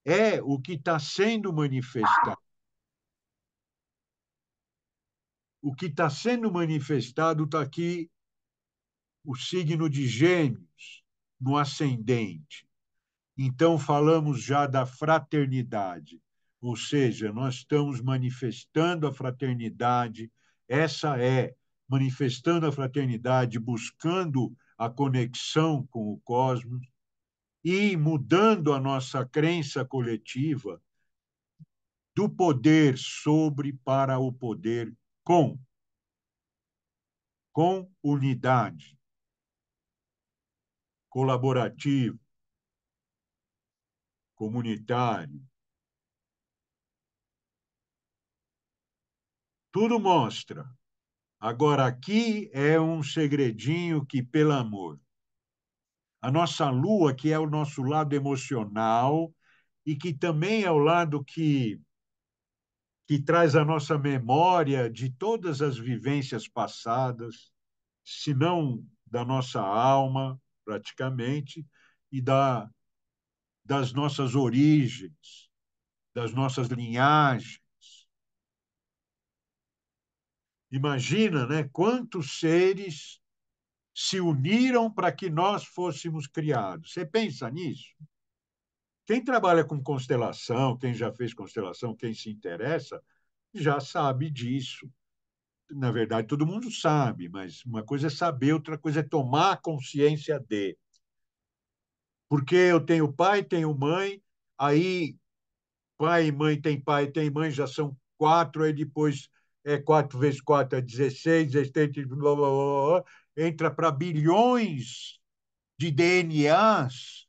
é o que está sendo manifestado. O que está sendo manifestado está aqui, o signo de Gêmeos, no ascendente. Então, falamos já da fraternidade, ou seja, nós estamos manifestando a fraternidade, essa é, manifestando a fraternidade, buscando a conexão com o cosmos e mudando a nossa crença coletiva do poder sobre para o poder com unidade, colaborativo, comunitário. Tudo mostra. Agora, aqui é um segredinho que, pelo amor, a nossa lua, que é o nosso lado emocional e que também é o lado que traz a nossa memória de todas as vivências passadas, se não da nossa alma, praticamente, e das nossas origens, das nossas linhagens. Imagina, né, quantos seres se uniram para que nós fôssemos criados. Você pensa nisso? Quem trabalha com constelação, quem já fez constelação, quem se interessa, já sabe disso. Na verdade, todo mundo sabe, mas uma coisa é saber, outra coisa é tomar consciência de. Porque eu tenho pai, tenho mãe, aí pai e mãe tem mãe, já são quatro, aí depois 4 vezes 4 é 16, blá, blá, blá, blá, entra para bilhões de DNAs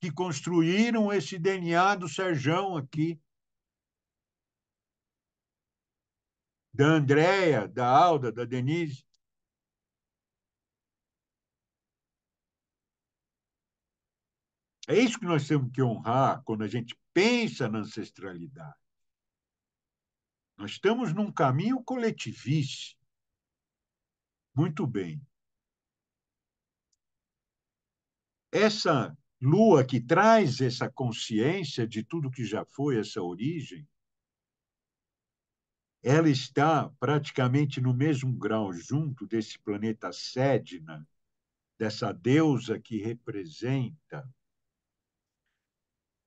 que construíram esse DNA do Serjão aqui, da Andréia, da Alda, da Denise. É isso que nós temos que honrar quando a gente pensa na ancestralidade. Nós estamos num caminho coletivista. Muito bem. Essa lua que traz essa consciência de tudo que já foi essa origem, ela está praticamente no mesmo grau junto desse planeta Sedna, dessa deusa que representa,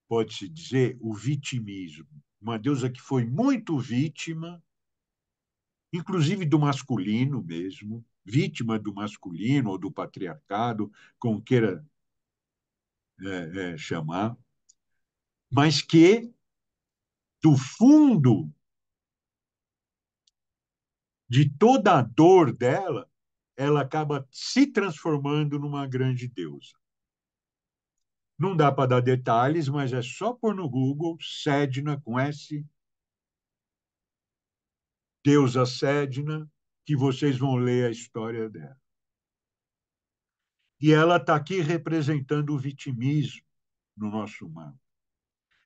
pode-se dizer, o vitimismo. Uma deusa que foi muito vítima, inclusive do masculino mesmo, vítima do masculino ou do patriarcado, como queira chamar, mas que, do fundo de toda a dor dela, ela acaba se transformando numa grande deusa. Não dá para dar detalhes, mas é só pôr no Google, Sedna, com S, deusa Sedna, que vocês vão ler a história dela. E ela está aqui representando o vitimismo no nosso mapa.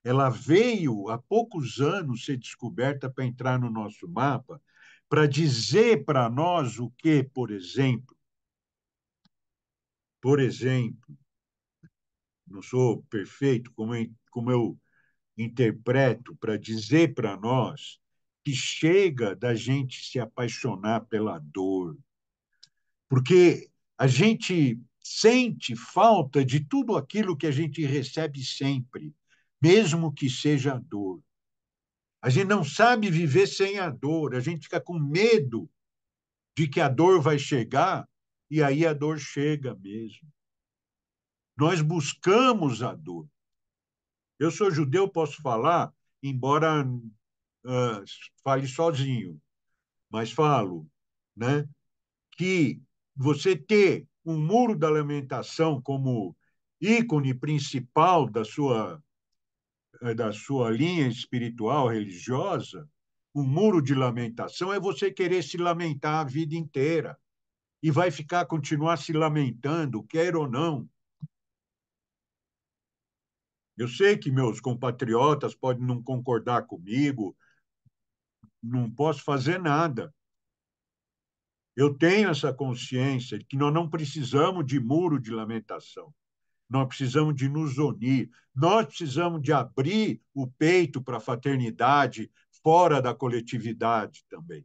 Ela veio há poucos anos ser descoberta para entrar no nosso mapa, para dizer para nós o que, por exemplo, não sou perfeito, como eu interpreto, para dizer para nós que chega da gente se apaixonar pela dor. Porque a gente sente falta de tudo aquilo que a gente recebe sempre, mesmo que seja dor. A gente não sabe viver sem a dor, a gente fica com medo de que a dor vai chegar, e aí a dor chega mesmo. Nós buscamos a dor. Eu sou judeu, posso falar, embora uh, fale sozinho, mas falo, né, que você ter um muro da lamentação como ícone principal da sua linha espiritual religiosa, um muro de lamentação é você querer se lamentar a vida inteira e vai continuar se lamentando, quer ou não. Eu sei que meus compatriotas podem não concordar comigo, não posso fazer nada. Eu tenho essa consciência de que nós não precisamos de muro de lamentação. Nós precisamos de nos unir. Nós precisamos de abrir o peito para a fraternidade fora da coletividade também,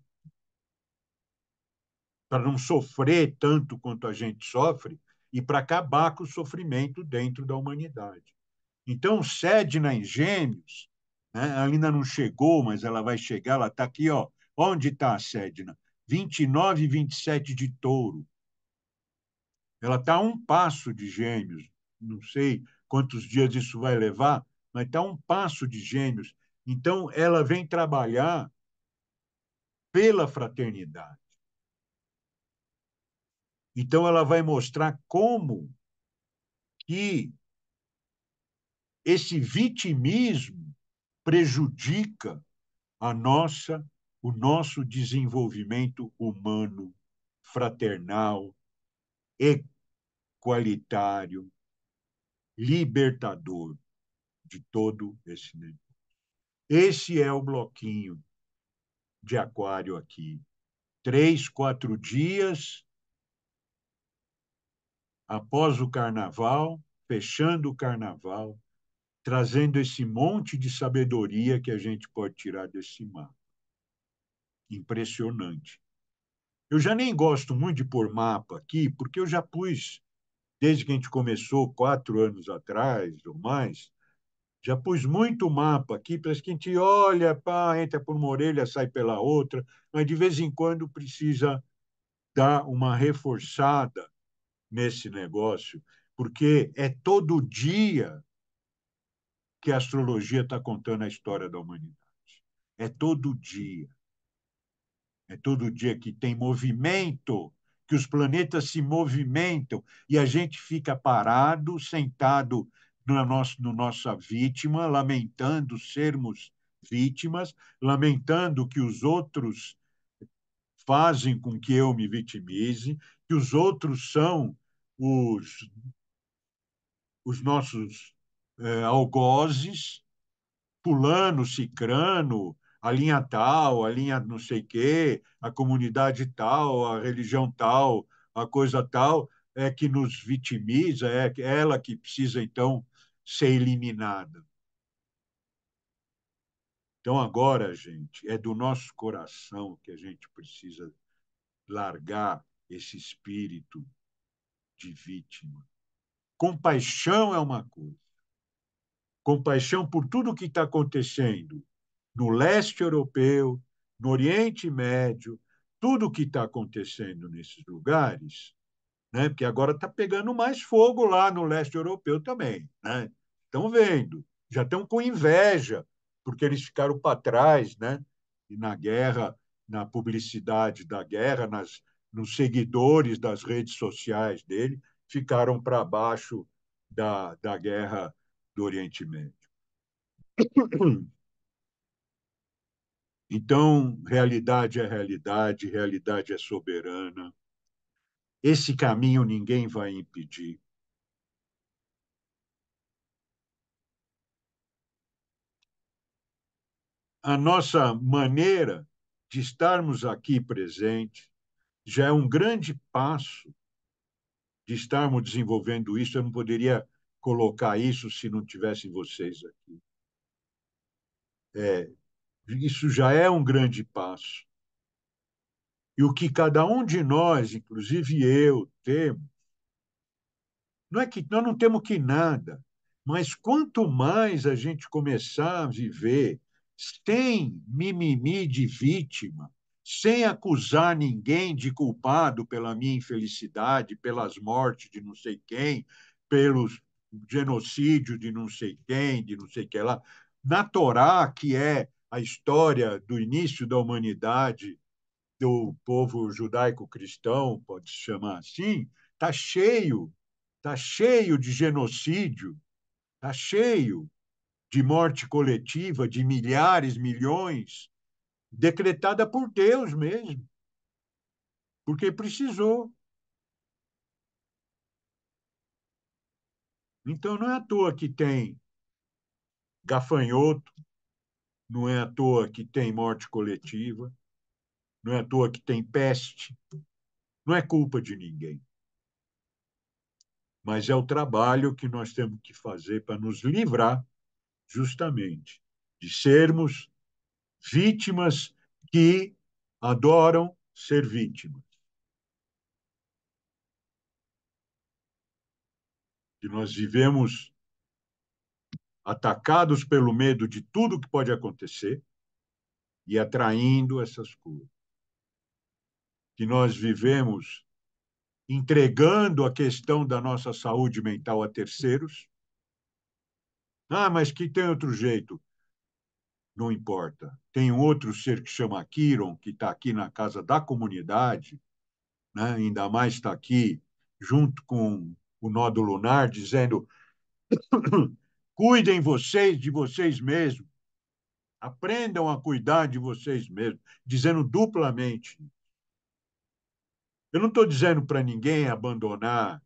para não sofrer tanto quanto a gente sofre e para acabar com o sofrimento dentro da humanidade. Então, Sedna em Gêmeos, né, ela ainda não chegou, mas ela vai chegar, ela está aqui, ó. Onde está a Sedna? 29 e 27 de Touro. Ela está a um passo de Gêmeos. Não sei quantos dias isso vai levar, mas está a um passo de Gêmeos. Então, ela vem trabalhar pela fraternidade. Então, ela vai mostrar como que esse vitimismo prejudica o nosso desenvolvimento humano, fraternal, equalitário, libertador de todo esse negócio. Esse é o bloquinho de Aquário aqui. 3, 4 dias após o carnaval, fechando o carnaval, trazendo esse monte de sabedoria que a gente pode tirar desse mapa. Impressionante. Eu já nem gosto muito de pôr mapa aqui, porque eu já pus, desde que a gente começou 4 anos atrás ou mais, já pus muito mapa aqui, para que a gente olha, pá, entra por uma orelha, sai pela outra, mas de vez em quando precisa dar uma reforçada nesse negócio, porque é todo dia que a astrologia está contando a história da humanidade. É todo dia. É todo dia que tem movimento, que os planetas se movimentam e a gente fica parado, sentado no nossa vítima, lamentando sermos vítimas, lamentando que os outros fazem com que eu me vitimize, que os outros são os, os nossos algozes, fulano, cicrano, a linha tal, a linha não sei quê, a comunidade tal, a religião tal, a coisa tal, é que nos vitimiza, é ela que precisa, então, ser eliminada. Então, agora, gente, é do nosso coração que a gente precisa largar esse espírito de vítima. Compaixão é uma coisa. Compaixão por tudo o que está acontecendo no leste europeu, no Oriente Médio, tudo o que está acontecendo nesses lugares, né? Porque agora está pegando mais fogo lá no leste europeu também, né? Estão vendo, já estão com inveja, porque eles ficaram para trás, né? E na guerra, na publicidade da guerra, nos seguidores das redes sociais dele, ficaram para baixo da guerra do Oriente Médio. Então, realidade é soberana. Esse caminho ninguém vai impedir. A nossa maneira de estarmos aqui presentes já é um grande passo de estarmos desenvolvendo isso. Eu não poderia colocar isso se não tivessem vocês aqui. Isso já é um grande passo. E o que cada um de nós, inclusive eu, temos Não é que nós não temos que nada, mas quanto mais a gente começar a viver sem mimimi de vítima, sem acusar ninguém de culpado pela minha infelicidade, pelas mortes de não sei quem, pelos genocídios de não sei quem, de não sei que lá, na Torá, que é a história do início da humanidade, do povo judaico-cristão, pode se chamar assim, está cheio de genocídio, está cheio de morte coletiva de milhares, milhões, decretada por Deus mesmo, porque precisou. Então não é à toa que tem gafanhoto, não é à toa que tem morte coletiva, não é à toa que tem peste, não é culpa de ninguém, mas é o trabalho que nós temos que fazer para nos livrar justamente de sermos vítimas que adoram ser vítimas. Que nós vivemos atacados pelo medo de tudo que pode acontecer e atraindo essas coisas. Que nós vivemos entregando a questão da nossa saúde mental a terceiros. Ah, mas que tem outro jeito. Não importa. Tem um outro ser que chama Kiron, que está aqui na casa da comunidade, né? Ainda mais está aqui junto com o Nódo Lunar, dizendo: cuidem vocês de vocês mesmos, aprendam a cuidar de vocês mesmos, dizendo duplamente. Eu não estou dizendo para ninguém abandonar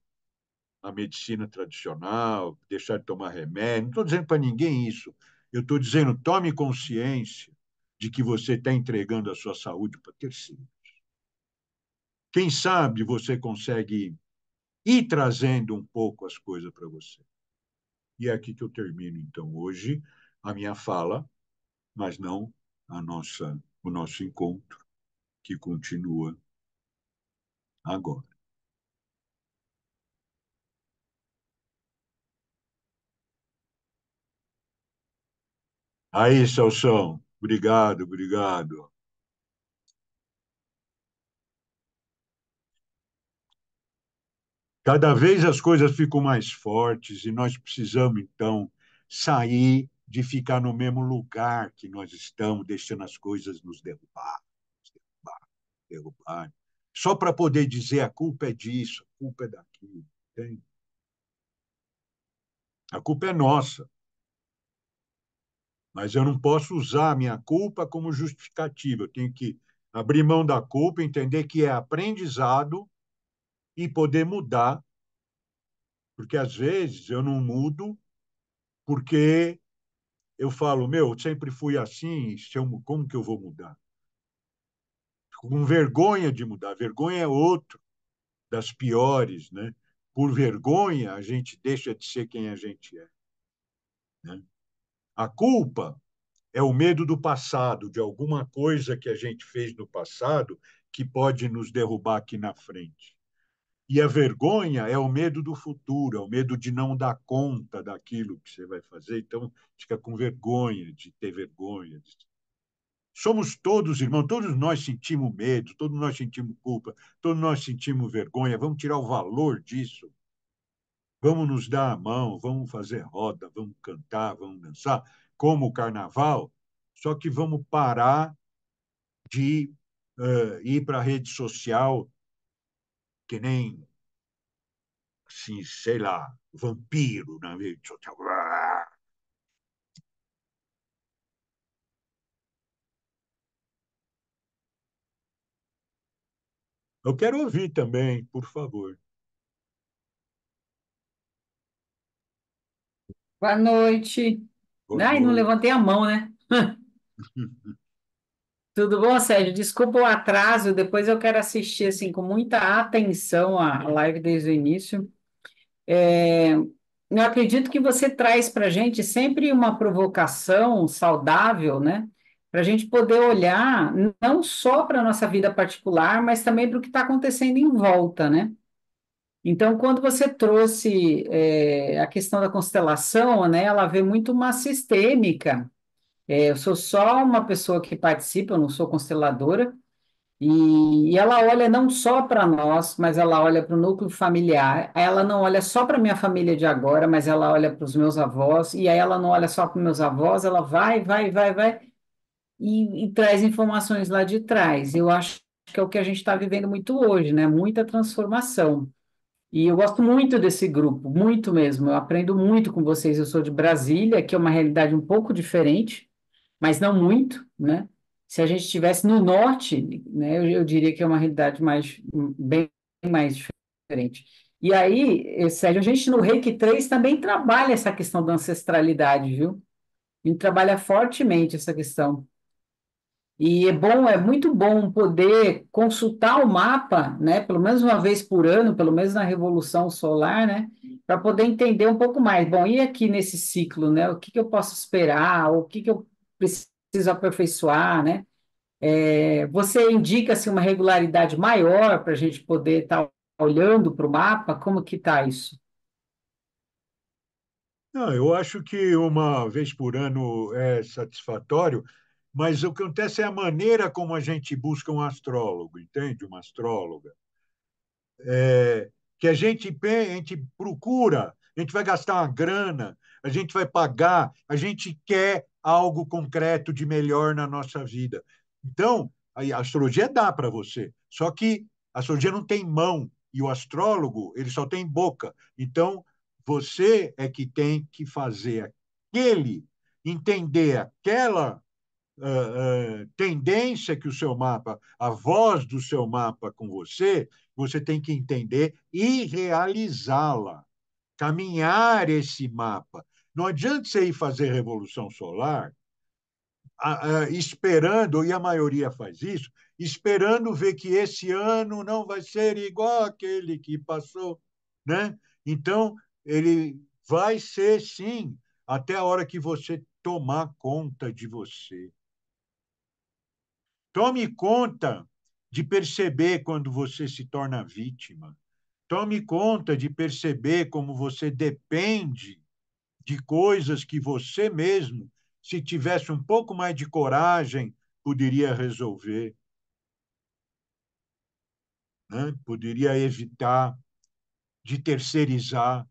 a medicina tradicional, deixar de tomar remédio, não estou dizendo para ninguém isso. Eu estou dizendo, tome consciência de que você está entregando a sua saúde para terceiro. Quem sabe você consegue ir trazendo um pouco as coisas para você. E é aqui que eu termino, então, hoje, a minha fala, mas não o nosso encontro, que continua agora. Aí, Salsão, obrigado, obrigado. Cada vez as coisas ficam mais fortes e nós precisamos, então, sair de ficar no mesmo lugar que nós estamos, deixando as coisas nos derrubar, derrubar. Só para poder dizer a culpa é disso, a culpa é daquilo. Entende? A culpa é nossa, mas eu não posso usar a minha culpa como justificativa. Eu tenho que abrir mão da culpa, entender que é aprendizado e poder mudar, porque às vezes eu não mudo porque eu falo, meu, sempre fui assim, como que eu vou mudar? Com vergonha de mudar. Vergonha é outro das piores, né? Por vergonha, a gente deixa de ser quem a gente é. Né? A culpa é o medo do passado, de alguma coisa que a gente fez no passado que pode nos derrubar aqui na frente. E a vergonha é o medo do futuro, é o medo de não dar conta daquilo que você vai fazer. Então, fica com vergonha de ter vergonha. Somos todos irmãos, todos nós sentimos medo, todos nós sentimos culpa, todos nós sentimos vergonha. Vamos tirar o valor disso. Vamos nos dar a mão, vamos fazer roda, vamos cantar, vamos dançar, como o carnaval, só que vamos parar de ir para a rede social que nem, assim, sei lá, vampiro na rede social. Eu quero ouvir também, por favor. Boa noite. Boa Ai, não noite. levantei a mão, né? Tudo bom, Sérgio? Desculpa o atraso, depois eu quero assistir assim com muita atenção a live desde o início. É, eu acredito que você traz para a gente sempre uma provocação saudável, né? Para a gente poder olhar não só para a nossa vida particular, mas também para o que está acontecendo em volta, né? Então, quando você trouxe a questão da constelação, né, ela vê muito uma sistêmica. Eu sou só uma pessoa que participa, eu não sou consteladora, e ela olha não só para nós, mas ela olha para o núcleo familiar. Ela não olha só para minha família de agora, mas ela olha para os meus avós, e aí ela não olha só para meus avós, ela vai e traz informações lá de trás. Eu acho que é o que a gente está vivendo muito hoje, né? Muita transformação. E eu gosto muito desse grupo, muito mesmo. Eu aprendo muito com vocês. Eu sou de Brasília, que é uma realidade um pouco diferente, mas não muito, né? Se a gente estivesse no norte, né, eu diria que é uma realidade bem mais diferente. E aí, Sérgio, a gente no Reiki 3 também trabalha essa questão da ancestralidade, viu? A gente trabalha fortemente essa questão. E é bom, é muito bom poder consultar o mapa, né, pelo menos uma vez por ano, pelo menos na Revolução Solar, né, para poder entender um pouco mais. Bom, e aqui nesse ciclo, né, o que que eu posso esperar, o que que eu preciso aperfeiçoar, né? Você indica assim, uma regularidade maior para a gente poder estar olhando para o mapa? Como que está isso? Não, eu acho que uma vez por ano é satisfatório, mas o que acontece é a maneira como a gente busca um astrólogo, entende? Uma astróloga. Que a gente procura, a gente vai gastar uma grana, a gente vai pagar, a gente quer algo concreto de melhor na nossa vida. Então, a astrologia dá para você, só que a astrologia não tem mão e o astrólogo, ele só tem boca. Então, você é que tem que fazer aquele, entender aquela tendência que o seu mapa, a voz do seu mapa com você, você tem que entender e realizá-la, caminhar esse mapa. Não adianta você ir fazer revolução solar esperando, e a maioria faz isso, esperando ver que esse ano não vai ser igual aquele que passou, né? Então, ele vai ser sim, até a hora que você tomar conta de você. Tome conta de perceber quando você se torna vítima. Tome conta de perceber como você depende de coisas que você mesmo, se tivesse um pouco mais de coragem, poderia resolver, né? Poderia evitar de terceirizar.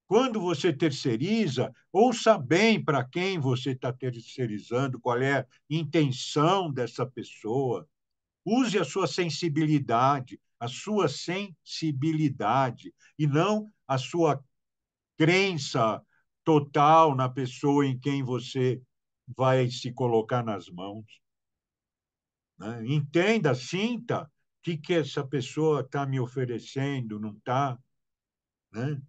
Quando você terceiriza, ouça bem para quem você está terceirizando, qual é a intenção dessa pessoa. Use a sua sensibilidade, e não a sua crença total na pessoa em quem você vai se colocar nas mãos. Né? Entenda, sinta o que essa pessoa está me oferecendo, não está. Né?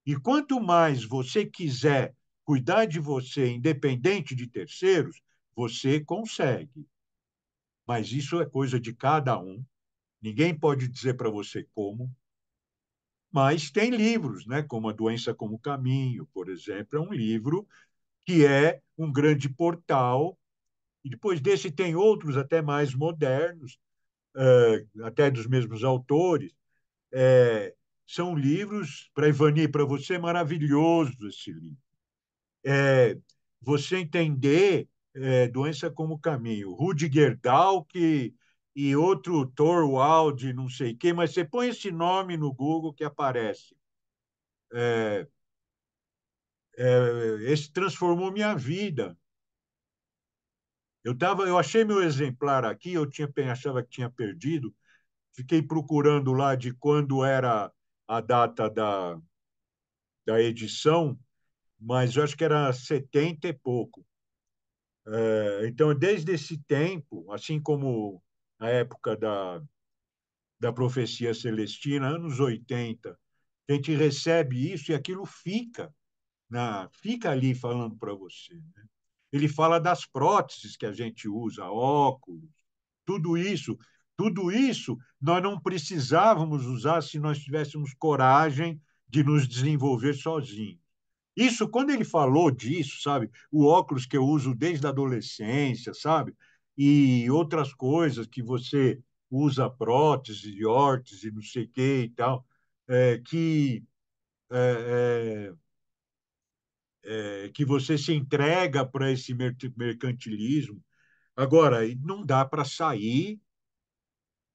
E quanto mais você quiser cuidar de você, independente de terceiros, você consegue. Mas isso é coisa de cada um. Ninguém pode dizer para você como, mas tem livros, né, como A Doença como Caminho, por exemplo, é um livro que é um grande portal, e depois desse tem outros até mais modernos, até dos mesmos autores. É, são livros, para Ivani, para você, é maravilhoso esse livro. É, você entender Doença como Caminho. Rudiger Dahlke e outro Torwald, não sei quem, mas você põe esse nome no Google que aparece. Esse transformou minha vida. Eu achei meu exemplar aqui, achava que tinha perdido, fiquei procurando lá de quando era a data da edição, mas eu acho que era 70 e pouco. Então, desde esse tempo, assim como a época da profecia celestina, anos 80, a gente recebe isso e aquilo fica ali falando para você. Né? Ele fala das próteses que a gente usa, óculos, tudo isso. Tudo isso nós não precisávamos usar se nós tivéssemos coragem de nos desenvolver sozinhos. Isso, quando ele falou disso, sabe? O óculos que eu uso desde a adolescência, sabe? E outras coisas que você usa prótese, órtese, não sei o que e tal. que é, que você se entrega para esse mercantilismo. Agora, não dá para sair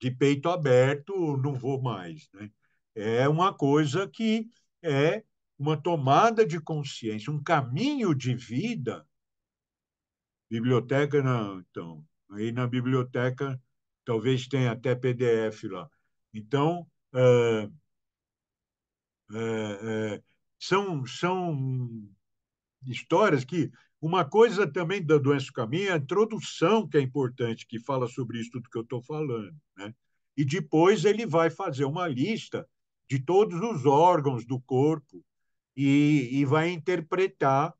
de peito aberto, não vou mais, né? É uma coisa que é uma tomada de consciência, um caminho de vida. Biblioteca, não, então. Aí na biblioteca talvez tenha até PDF lá. Então, são histórias que uma coisa também da doença do caminho é a introdução que é importante, que fala sobre isso tudo que eu estou falando, né? E depois ele vai fazer uma lista de todos os órgãos do corpo e vai interpretar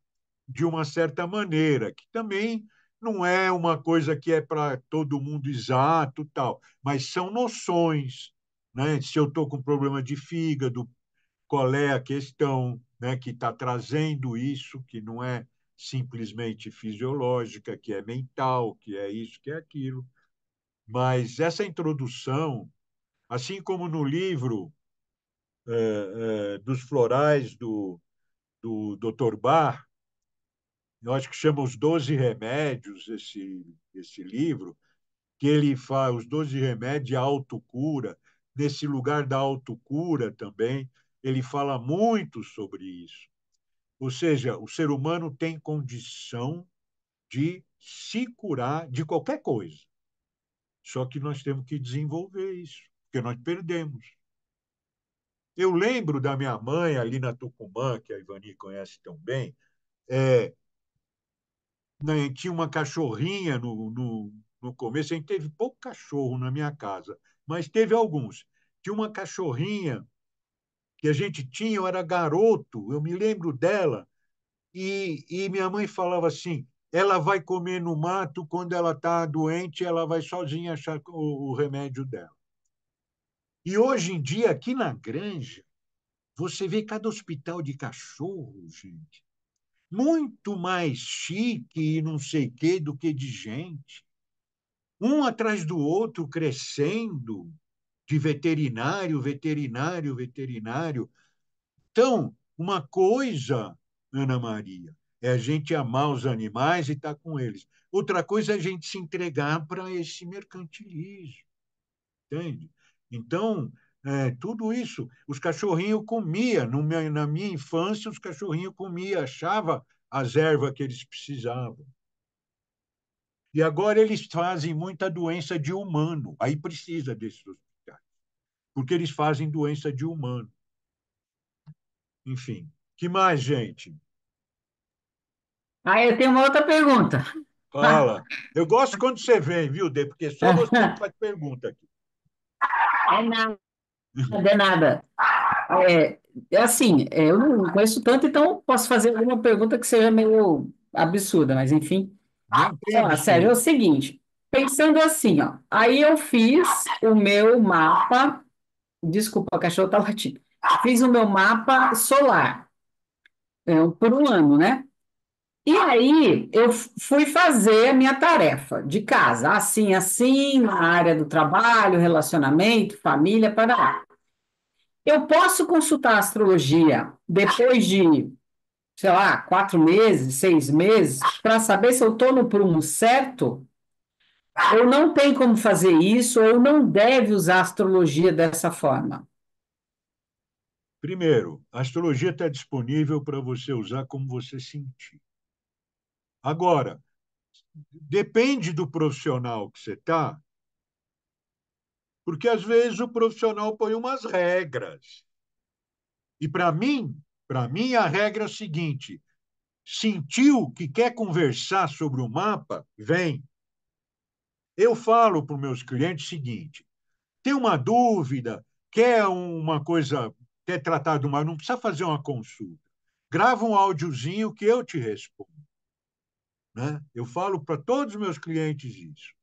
de uma certa maneira, que também não é uma coisa que é para todo mundo exato, tal, mas são noções, né? Se eu estou com problema de fígado, qual é a questão, né, que está trazendo isso, que não é simplesmente fisiológica, que é mental, que é isso, que é aquilo. Mas essa introdução, assim como no livro dos florais do Dr. Bach, eu acho que chama Os 12 Remédios, esse livro, que ele faz os 12 remédios de autocura, nesse lugar da autocura também, ele fala muito sobre isso. Ou seja, o ser humano tem condição de se curar de qualquer coisa. Só que nós temos que desenvolver isso, porque nós perdemos. Eu lembro da minha mãe ali na Tucumã, que a Ivani conhece tão bem, é, né, tinha uma cachorrinha no começo, a gente teve pouco cachorro na minha casa, mas teve alguns. Tinha uma cachorrinha que a gente tinha, eu era garoto, eu me lembro dela, e minha mãe falava assim: ela vai comer no mato, quando ela está doente, ela vai sozinha achar o remédio dela. E hoje em dia, aqui na Granja, você vê cada hospital de cachorro, gente, muito mais chique e não sei o quê do que de gente. Um atrás do outro crescendo, de veterinário, veterinário, veterinário. Então, uma coisa, Ana Maria, é a gente amar os animais e estar com eles. Outra coisa é a gente se entregar para esse mercantilismo, entende? Então, tudo isso, os cachorrinhos comiam, na minha infância, os cachorrinhos comiam, achava as ervas que eles precisavam. E agora eles fazem muita doença de humano, aí precisa desses hospitais, porque eles fazem doença de humano. Enfim, que mais, gente? Aí eu tenho uma outra pergunta. Fala. Eu gosto quando você vem, viu, Dê? Porque só você que faz pergunta aqui. É nada, é nada. É, é assim, eu não conheço tanto, então posso fazer alguma pergunta que seja meio absurda, mas enfim. Não tem Ó, Sérgio, é o absurdo. seguinte, pensando assim, ó, aí eu fiz o meu mapa, desculpa, o cachorro tá latindo, fiz o meu mapa solar, por um ano, né? E aí eu fui fazer a minha tarefa de casa, assim, assim, na área do trabalho, relacionamento, família, para. Eu posso consultar a astrologia depois de, sei lá, 4 meses, 6 meses, para saber se eu estou no prumo certo? Ou não tem como fazer isso, ou não deve usar a astrologia dessa forma? Primeiro, a astrologia está disponível para você usar como você sentir. Agora, depende do profissional que você está, porque às vezes o profissional põe umas regras. E para mim a regra é o seguinte: sentiu que quer conversar sobre o mapa, vem. Eu falo para os meus clientes o seguinte: tem uma dúvida, quer uma coisa, quer tratar de uma, não precisa fazer uma consulta. Grava um áudiozinho que eu te respondo. Né? Eu falo para todos os meus clientes isso.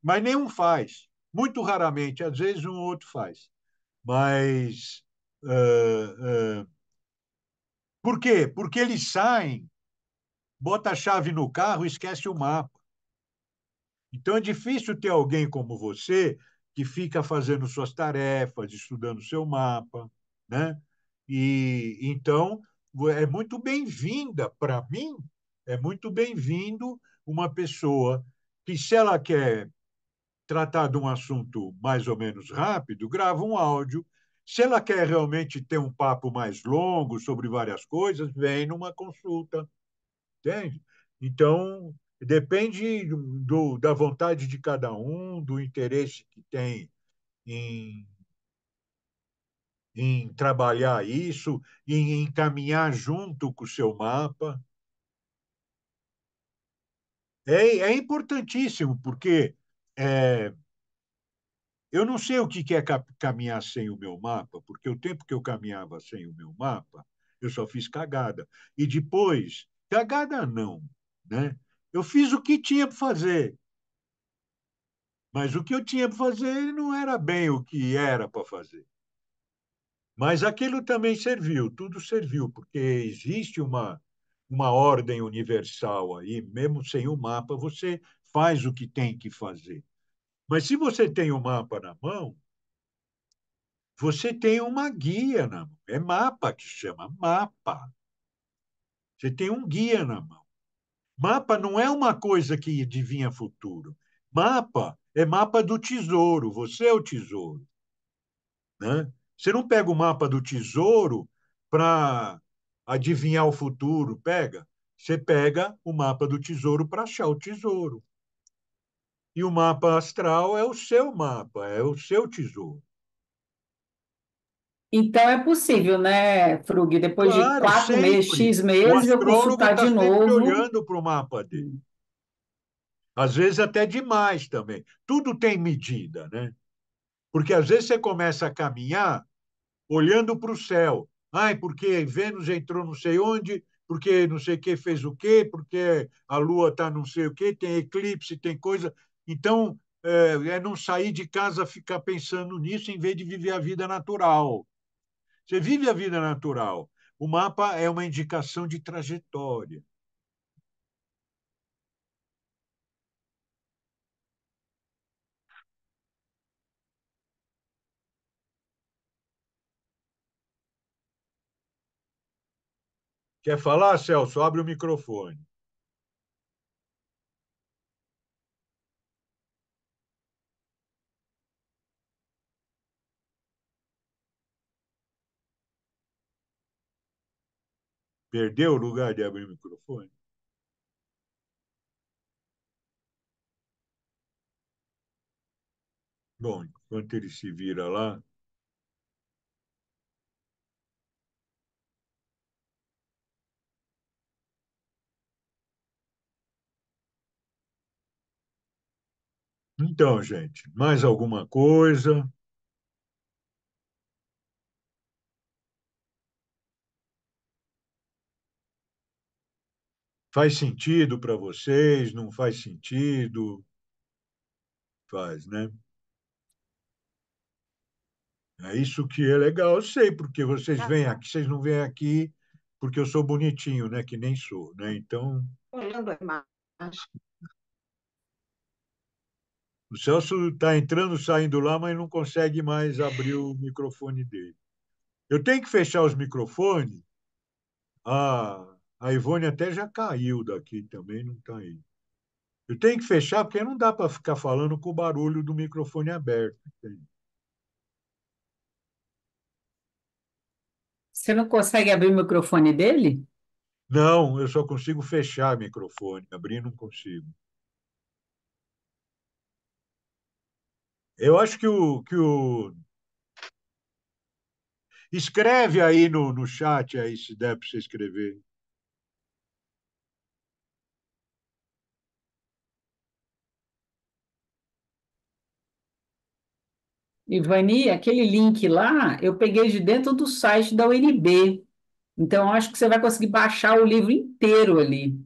Mas nenhum faz. Muito raramente, às vezes um ou outro faz. Mas por quê? Porque eles saem, bota a chave no carro e esquece o mapa. Então é difícil ter alguém como você que fica fazendo suas tarefas, estudando seu mapa, né? E então é muito bem-vinda para mim, é muito bem-vindo uma pessoa que, se ela quer tratar de um assunto mais ou menos rápido, grava um áudio. Se ela quer realmente ter um papo mais longo sobre várias coisas, vem numa consulta, entende? Então, depende da vontade de cada um, do interesse que tem em, em trabalhar isso, em caminhar junto com o seu mapa. É importantíssimo, porque é, eu não sei o que é caminhar sem o meu mapa, porque o tempo que eu caminhava sem o meu mapa, eu só fiz cagada. E depois, cagada não, né? Eu fiz o que tinha para fazer, mas o que eu tinha para fazer não era bem o que era para fazer. Mas aquilo também serviu, tudo serviu, porque existe uma ordem universal aí, mesmo sem o mapa, você faz o que tem que fazer. Mas se você tem o mapa na mão, você tem uma guia na mão. É mapa que chama mapa. Você tem um guia na mão. Mapa não é uma coisa que adivinha futuro. Mapa é mapa do tesouro. Você é o tesouro, né? Você não pega o mapa do tesouro para adivinhar o futuro, pega. Você pega o mapa do tesouro para achar o tesouro. E o mapa astral é o seu mapa, é o seu tesouro. Então é possível, né, Frug, depois de Claro, 4 meses, sempre. X O meses, eu astrólogo consultar está de sempre novo. olhando para o mapa dele. Às vezes até demais também. Tudo tem medida, né? Porque às vezes você começa a caminhar olhando para o céu. Ai, porque Vênus entrou não sei onde, porque não sei o que fez o quê, porque a Lua está não sei o quê, tem eclipse, tem coisa. Então, é não sair de casa ficar pensando nisso em vez de viver a vida natural. Você vive a vida natural. O mapa é uma indicação de trajetória. Quer falar, Celso? Abre o microfone. Perdeu o lugar de abrir o microfone? Bom, enquanto ele se vira lá. Então, gente, mais alguma coisa? Faz sentido para vocês? Não faz sentido? Faz, né? É isso que é legal, eu sei, porque vocês vêm aqui, vocês não vêm aqui porque eu sou bonitinho, né? Que nem sou, né? Então, Olhando a imagem. o Celso está entrando, saindo lá, mas não consegue mais abrir o microfone dele. Eu tenho que fechar os microfones. A Ivone até já caiu daqui também, não está aí. Eu tenho que fechar porque não dá para ficar falando com o barulho do microfone aberto. Entende? Você não consegue abrir o microfone dele? Não, eu só consigo fechar microfone, abrir não consigo. Eu acho que o... Escreve aí no chat, aí, se der para você escrever. Ivani, aquele link lá, eu peguei de dentro do site da UNB. Então, eu acho que você vai conseguir baixar o livro inteiro ali.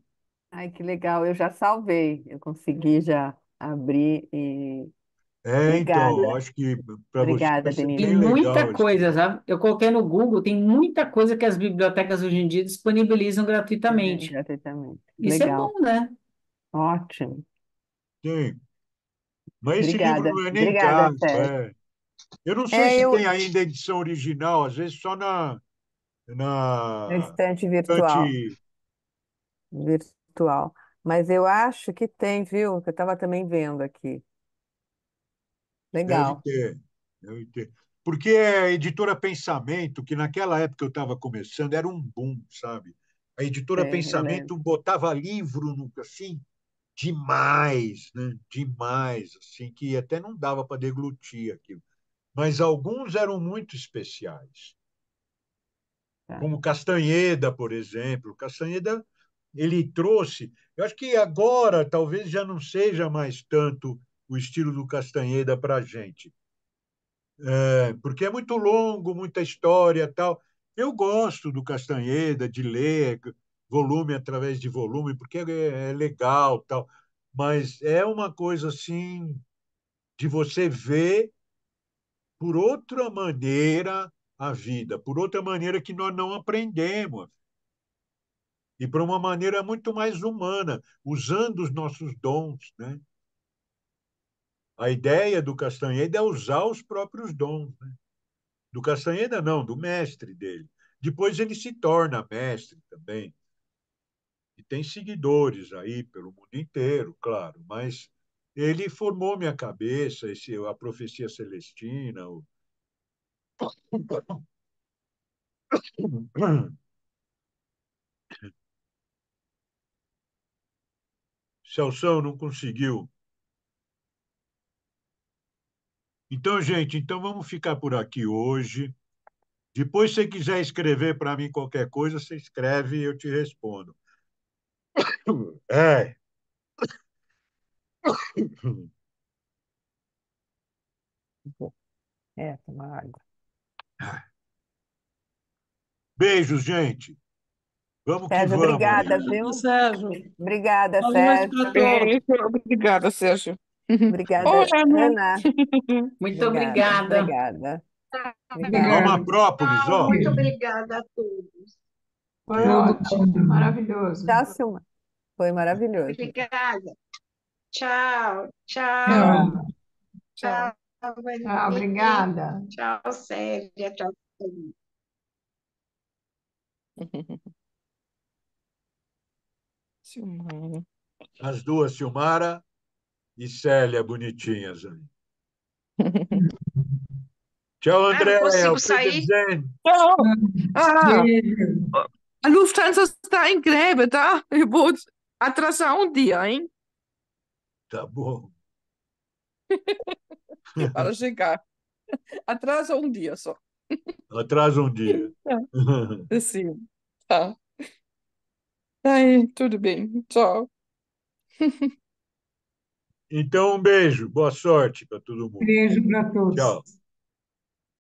Ai, que legal, eu já salvei, eu consegui já abrir e Então, eu obrigada, acho que para você obrigada, vai ser Tem Denise. bem muita legal esse coisa, livro. sabe? Eu coloquei no Google, tem muita coisa que as bibliotecas hoje em dia disponibilizam gratuitamente. Gratuitamente. Isso é Legal, bom, né? ótimo. Sim. Mas esse livro Obrigada, não é nem obrigada, caro. Sérgio. Eu não sei É, se eu, tem ainda edição original, às vezes só no na estante virtual, estante. virtual. Mas eu acho que tem, viu? Que eu estava também vendo aqui. Deve Legal. ter, deve ter. Porque a editora Pensamento, que naquela época eu estava começando, era um boom, sabe? A editora Sei, eu lembro. Pensamento botava livro assim, demais, né? Demais, assim, que até não dava para deglutir aquilo. Mas alguns eram muito especiais, Tá. como Castanheda, por exemplo. Castanheda, ele trouxe. Eu acho que agora talvez já não seja mais tanto o estilo do Castanheda para a gente, porque é muito longo, muita história tal. Eu gosto do Castanheda, de ler volume através de volume, porque é legal tal. Mas é uma coisa assim de você ver por outra maneira a vida, por outra maneira que nós não aprendemos, e por uma maneira muito mais humana, usando os nossos dons, né? A ideia do Castanheda é usar os próprios dons, né? Do Castanheda, não, do mestre dele. Depois ele se torna mestre também. E tem seguidores aí pelo mundo inteiro, claro, mas ele formou minha cabeça, a profecia celestina. Celção não conseguiu. Então, gente, então vamos ficar por aqui hoje. Depois, se você quiser escrever para mim qualquer coisa, você escreve e eu te respondo. É. Tomar água. Beijos, gente. Vamos que Sérgio, vamos obrigada, aí. Obrigada, viu? Sérgio. Obrigada, Boa noite Sérgio. para todos. Beijo, obrigada, Sérgio. Oi, Obrigada, Ana. Ana. Muito Obrigada, obrigada. obrigada, Vamos obrigada. a Obrigada. Própolis, Tchau, ó. muito obrigada a todos. Foi Tchau. ótimo, maravilhoso. Tchau, Silma. Foi maravilhoso. Obrigada. Tchau, tchau, Tchau, tchau, tchau, tchau, Vanessa. obrigada. Tchau, Célia. Tchau, Célia. Silmara. As duas, Silmara e Célia, bonitinhas aí. Tchau, Ah, não Andréia. consigo Auf sair? Wiedersehen. Tchau. Ah, Beijo. a Lufthansa está em greve, tá? Eu vou atrasar um dia, hein? Tá bom. Para chegar. Atrasa um dia só. Atrasa um dia. Sim, tá. Ai, tudo bem. Tchau. Então, um beijo. Boa sorte para todo mundo. Beijo para todos. Tchau.